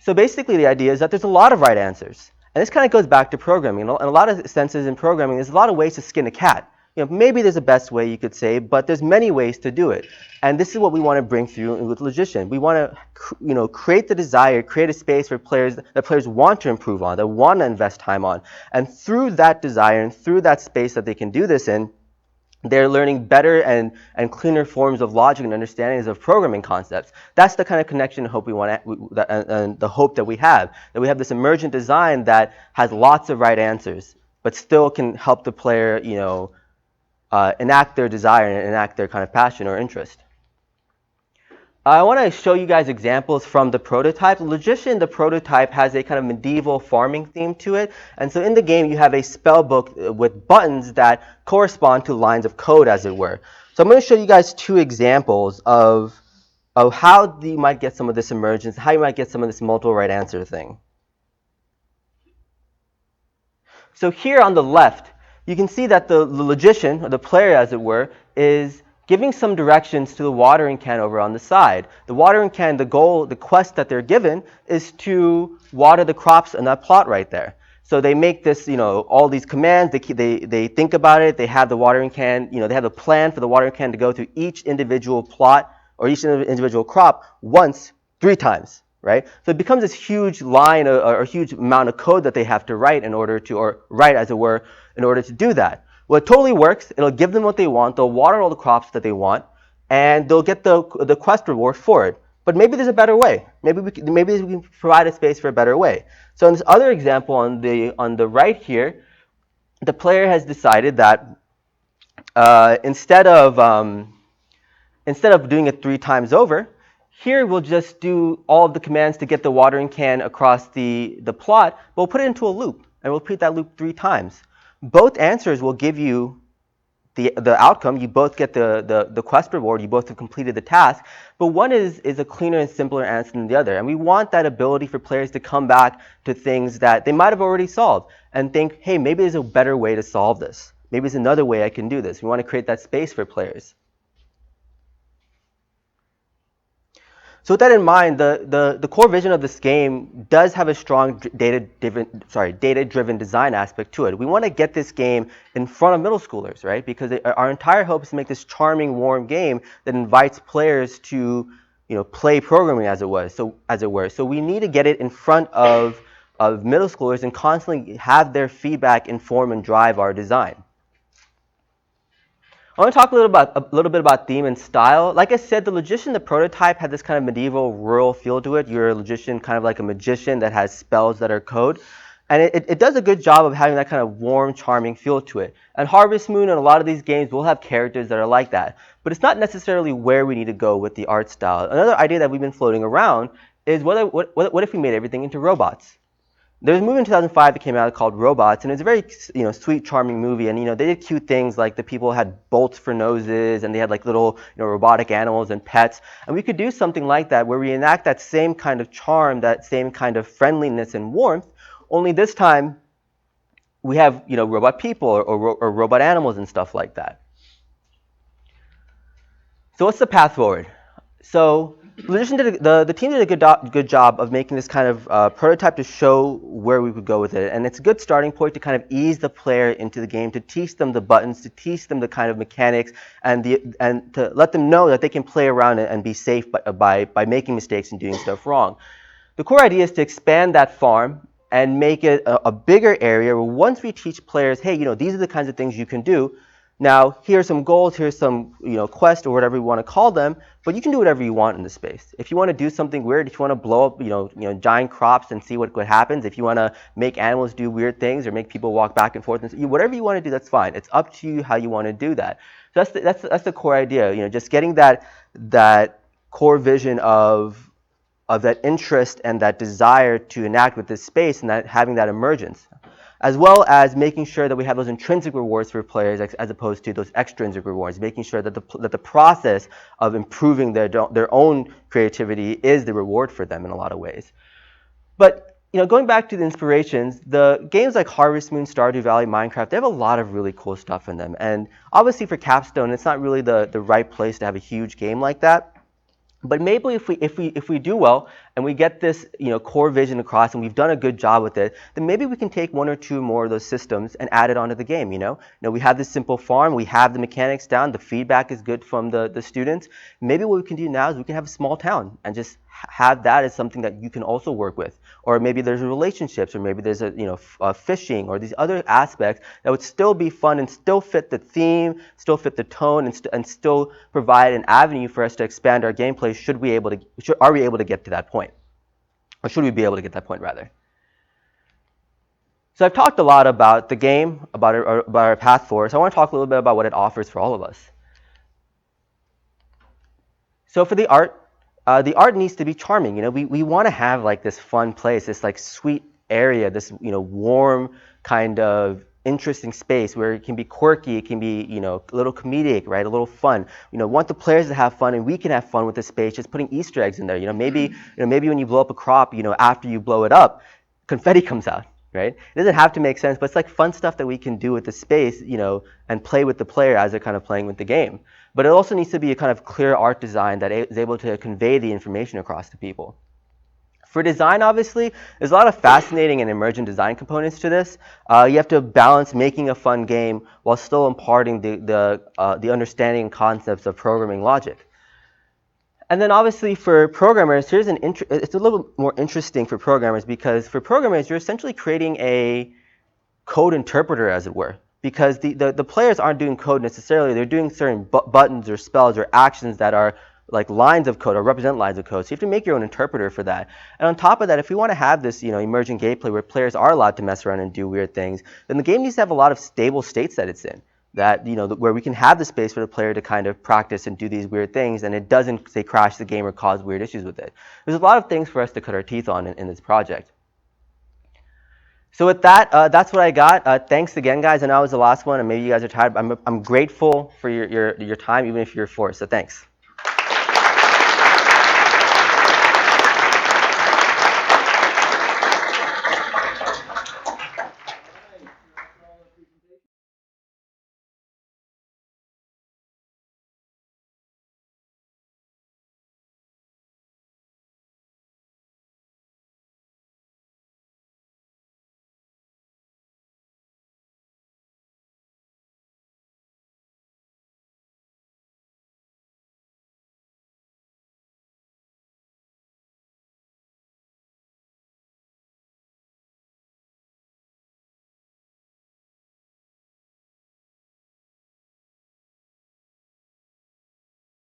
So basically the idea is that there's a lot of right answers. And this kind of goes back to programming. In a lot of senses in programming, there's a lot of ways to skin a cat. Maybe there's a best way you could say, but there's many ways to do it. And this is what we want to bring through with Logician. We want to create the desire, create a space for players that players want to improve on, that want to invest time on. And through that desire and through that space that they can do this in, they're learning better and cleaner forms of logic and understandings of programming concepts. That's the kind of connection and hope we want and the hope that we have this emergent design that has lots of right answers, but still can help the player, enact their desire and enact their kind of passion or interest. I want to show you guys examples from the prototype. Logician, the prototype, has a kind of medieval farming theme to it. And so in the game, you have a spell book with buttons that correspond to lines of code, as it were. So I'm going to show you guys two examples of how you might get some of this emergence, how you might get some of this multiple right answer thing. So here on the left, you can see that the logician, or the player as it were, is giving some directions to the watering can over on the side. The watering can, the goal, the quest that they're given is to water the crops in that plot right there. So they make this, all these commands, they think about it, they have the watering can, they have a plan for the watering can to go through each individual plot or each individual crop once, 3 times, right? So it becomes this huge line or huge amount of code that they have to write in order to, or write as it were, in order to do that. Well, it totally works. It'll give them what they want. They'll water all the crops that they want, and they'll get the quest reward for it. But maybe there's a better way. Maybe we can provide a space for a better way. So in this other example on the right here, the player has decided that instead of doing it 3 times over, here we'll just do all of the commands to get the watering can across the plot. We'll put it into a loop, and we'll repeat that loop 3 times. Both answers will give you the outcome. You both get the quest reward. You both have completed the task. But one is a cleaner and simpler answer than the other. And we want that ability for players to come back to things that they might have already solved and think, hey, maybe there's a better way to solve this. Maybe there's another way I can do this. We want to create that space for players. So with that in mind, the core vision of this game does have a strong data-driven design aspect to it. We want to get this game in front of middle schoolers, right? Because our entire hope is to make this charming, warm game that invites players to, play programming as it were. So we need to get it in front of middle schoolers and constantly have their feedback inform and drive our design. I want to talk a little bit about theme and style. Like I said, the Logician, the prototype, had this kind of medieval rural feel to it. You're a logician, kind of like a magician that has spells that are code. And it does a good job of having that kind of warm, charming feel to it. And Harvest Moon and a lot of these games will have characters that are like that. But it's not necessarily where we need to go with the art style. Another idea that we've been floating around is what if we made everything into robots? There's a movie in 2005 that came out called Robots, and it's a very sweet, charming movie. And they did cute things like the people had bolts for noses, and they had like little robotic animals and pets. And we could do something like that where we enact that same kind of charm, that same kind of friendliness and warmth. Only this time, we have robot people or robot animals and stuff like that. So what's the path forward? So the team did a good job of making this kind of prototype to show where we would go with it. And it's a good starting point to kind of ease the player into the game, to teach them the buttons, to teach them the kind of mechanics, and to let them know that they can play around and be safe by making mistakes and doing stuff wrong. The core idea is to expand that farm and make it a bigger area where once we teach players, hey, these are the kinds of things you can do. Now, here's some goals, here's some quests or whatever you want to call them, but you can do whatever you want in this space. If you want to do something weird, if you want to blow up giant crops and see what happens, if you want to make animals do weird things or make people walk back and forth, and whatever you want to do, that's fine. It's up to you how you want to do that. So that's the core idea. Just getting that core vision of that interest and that desire to enact with this space and having that emergence, as well as making sure that we have those intrinsic rewards for players as opposed to those extrinsic rewards, making sure that the process of improving their own creativity is the reward for them in a lot of ways. But going back to the inspirations, the games like Harvest Moon, Stardew Valley, Minecraft, they have a lot of really cool stuff in them. And obviously for Capstone, it's not really the right place to have a huge game like that. But maybe if we do well and we get this core vision across and we've done a good job with it, then maybe we can take one or two more of those systems and add it onto the game. We have this simple farm, we have the mechanics down, the feedback is good from the students. Maybe what we can do now is we can have a small town and just have that as something that you can also work with. Or maybe there's relationships, or maybe there's fishing, or these other aspects that would still be fun and still fit the theme, still fit the tone, and still provide an avenue for us to expand our gameplay. Are we able to get to that point, or should we be able to get that point rather? So I've talked a lot about the game, about our path forward. So I want to talk a little bit about what it offers for all of us. So for the art needs to be charming. We want to have like this fun place, this like sweet area, this warm kind of interesting space where it can be quirky, it can be a little comedic, right? A little fun. Want the players to have fun, and we can have fun with the space. Just putting Easter eggs in there. Maybe when you blow up a crop, after you blow it up, confetti comes out. Right? It doesn't have to make sense, but it's like fun stuff that we can do with the space, and play with the player as they're kind of playing with the game. But it also needs to be a kind of clear art design that is able to convey the information across to people. For design, obviously, there's a lot of fascinating and emergent design components to this. You have to balance making a fun game while still imparting the understanding and concepts of programming logic. And then obviously for programmers, it's a little bit more interesting for programmers, because for programmers, you're essentially creating a code interpreter, as it were. Because the players aren't doing code necessarily, they're doing certain buttons or spells or actions that are like lines of code or represent lines of code. So you have to make your own interpreter for that. And on top of that, if we want to have this emergent gameplay where players are allowed to mess around and do weird things, then the game needs to have a lot of stable states that it's in. That where we can have the space for the player to kind of practice and do these weird things, and it doesn't say crash the game or cause weird issues with it. There's a lot of things for us to cut our teeth on in this project. So with that, that's what I got. Thanks again, guys. I know I was the last one, and maybe you guys are tired. But I'm grateful for your time, even if you're forced. So thanks.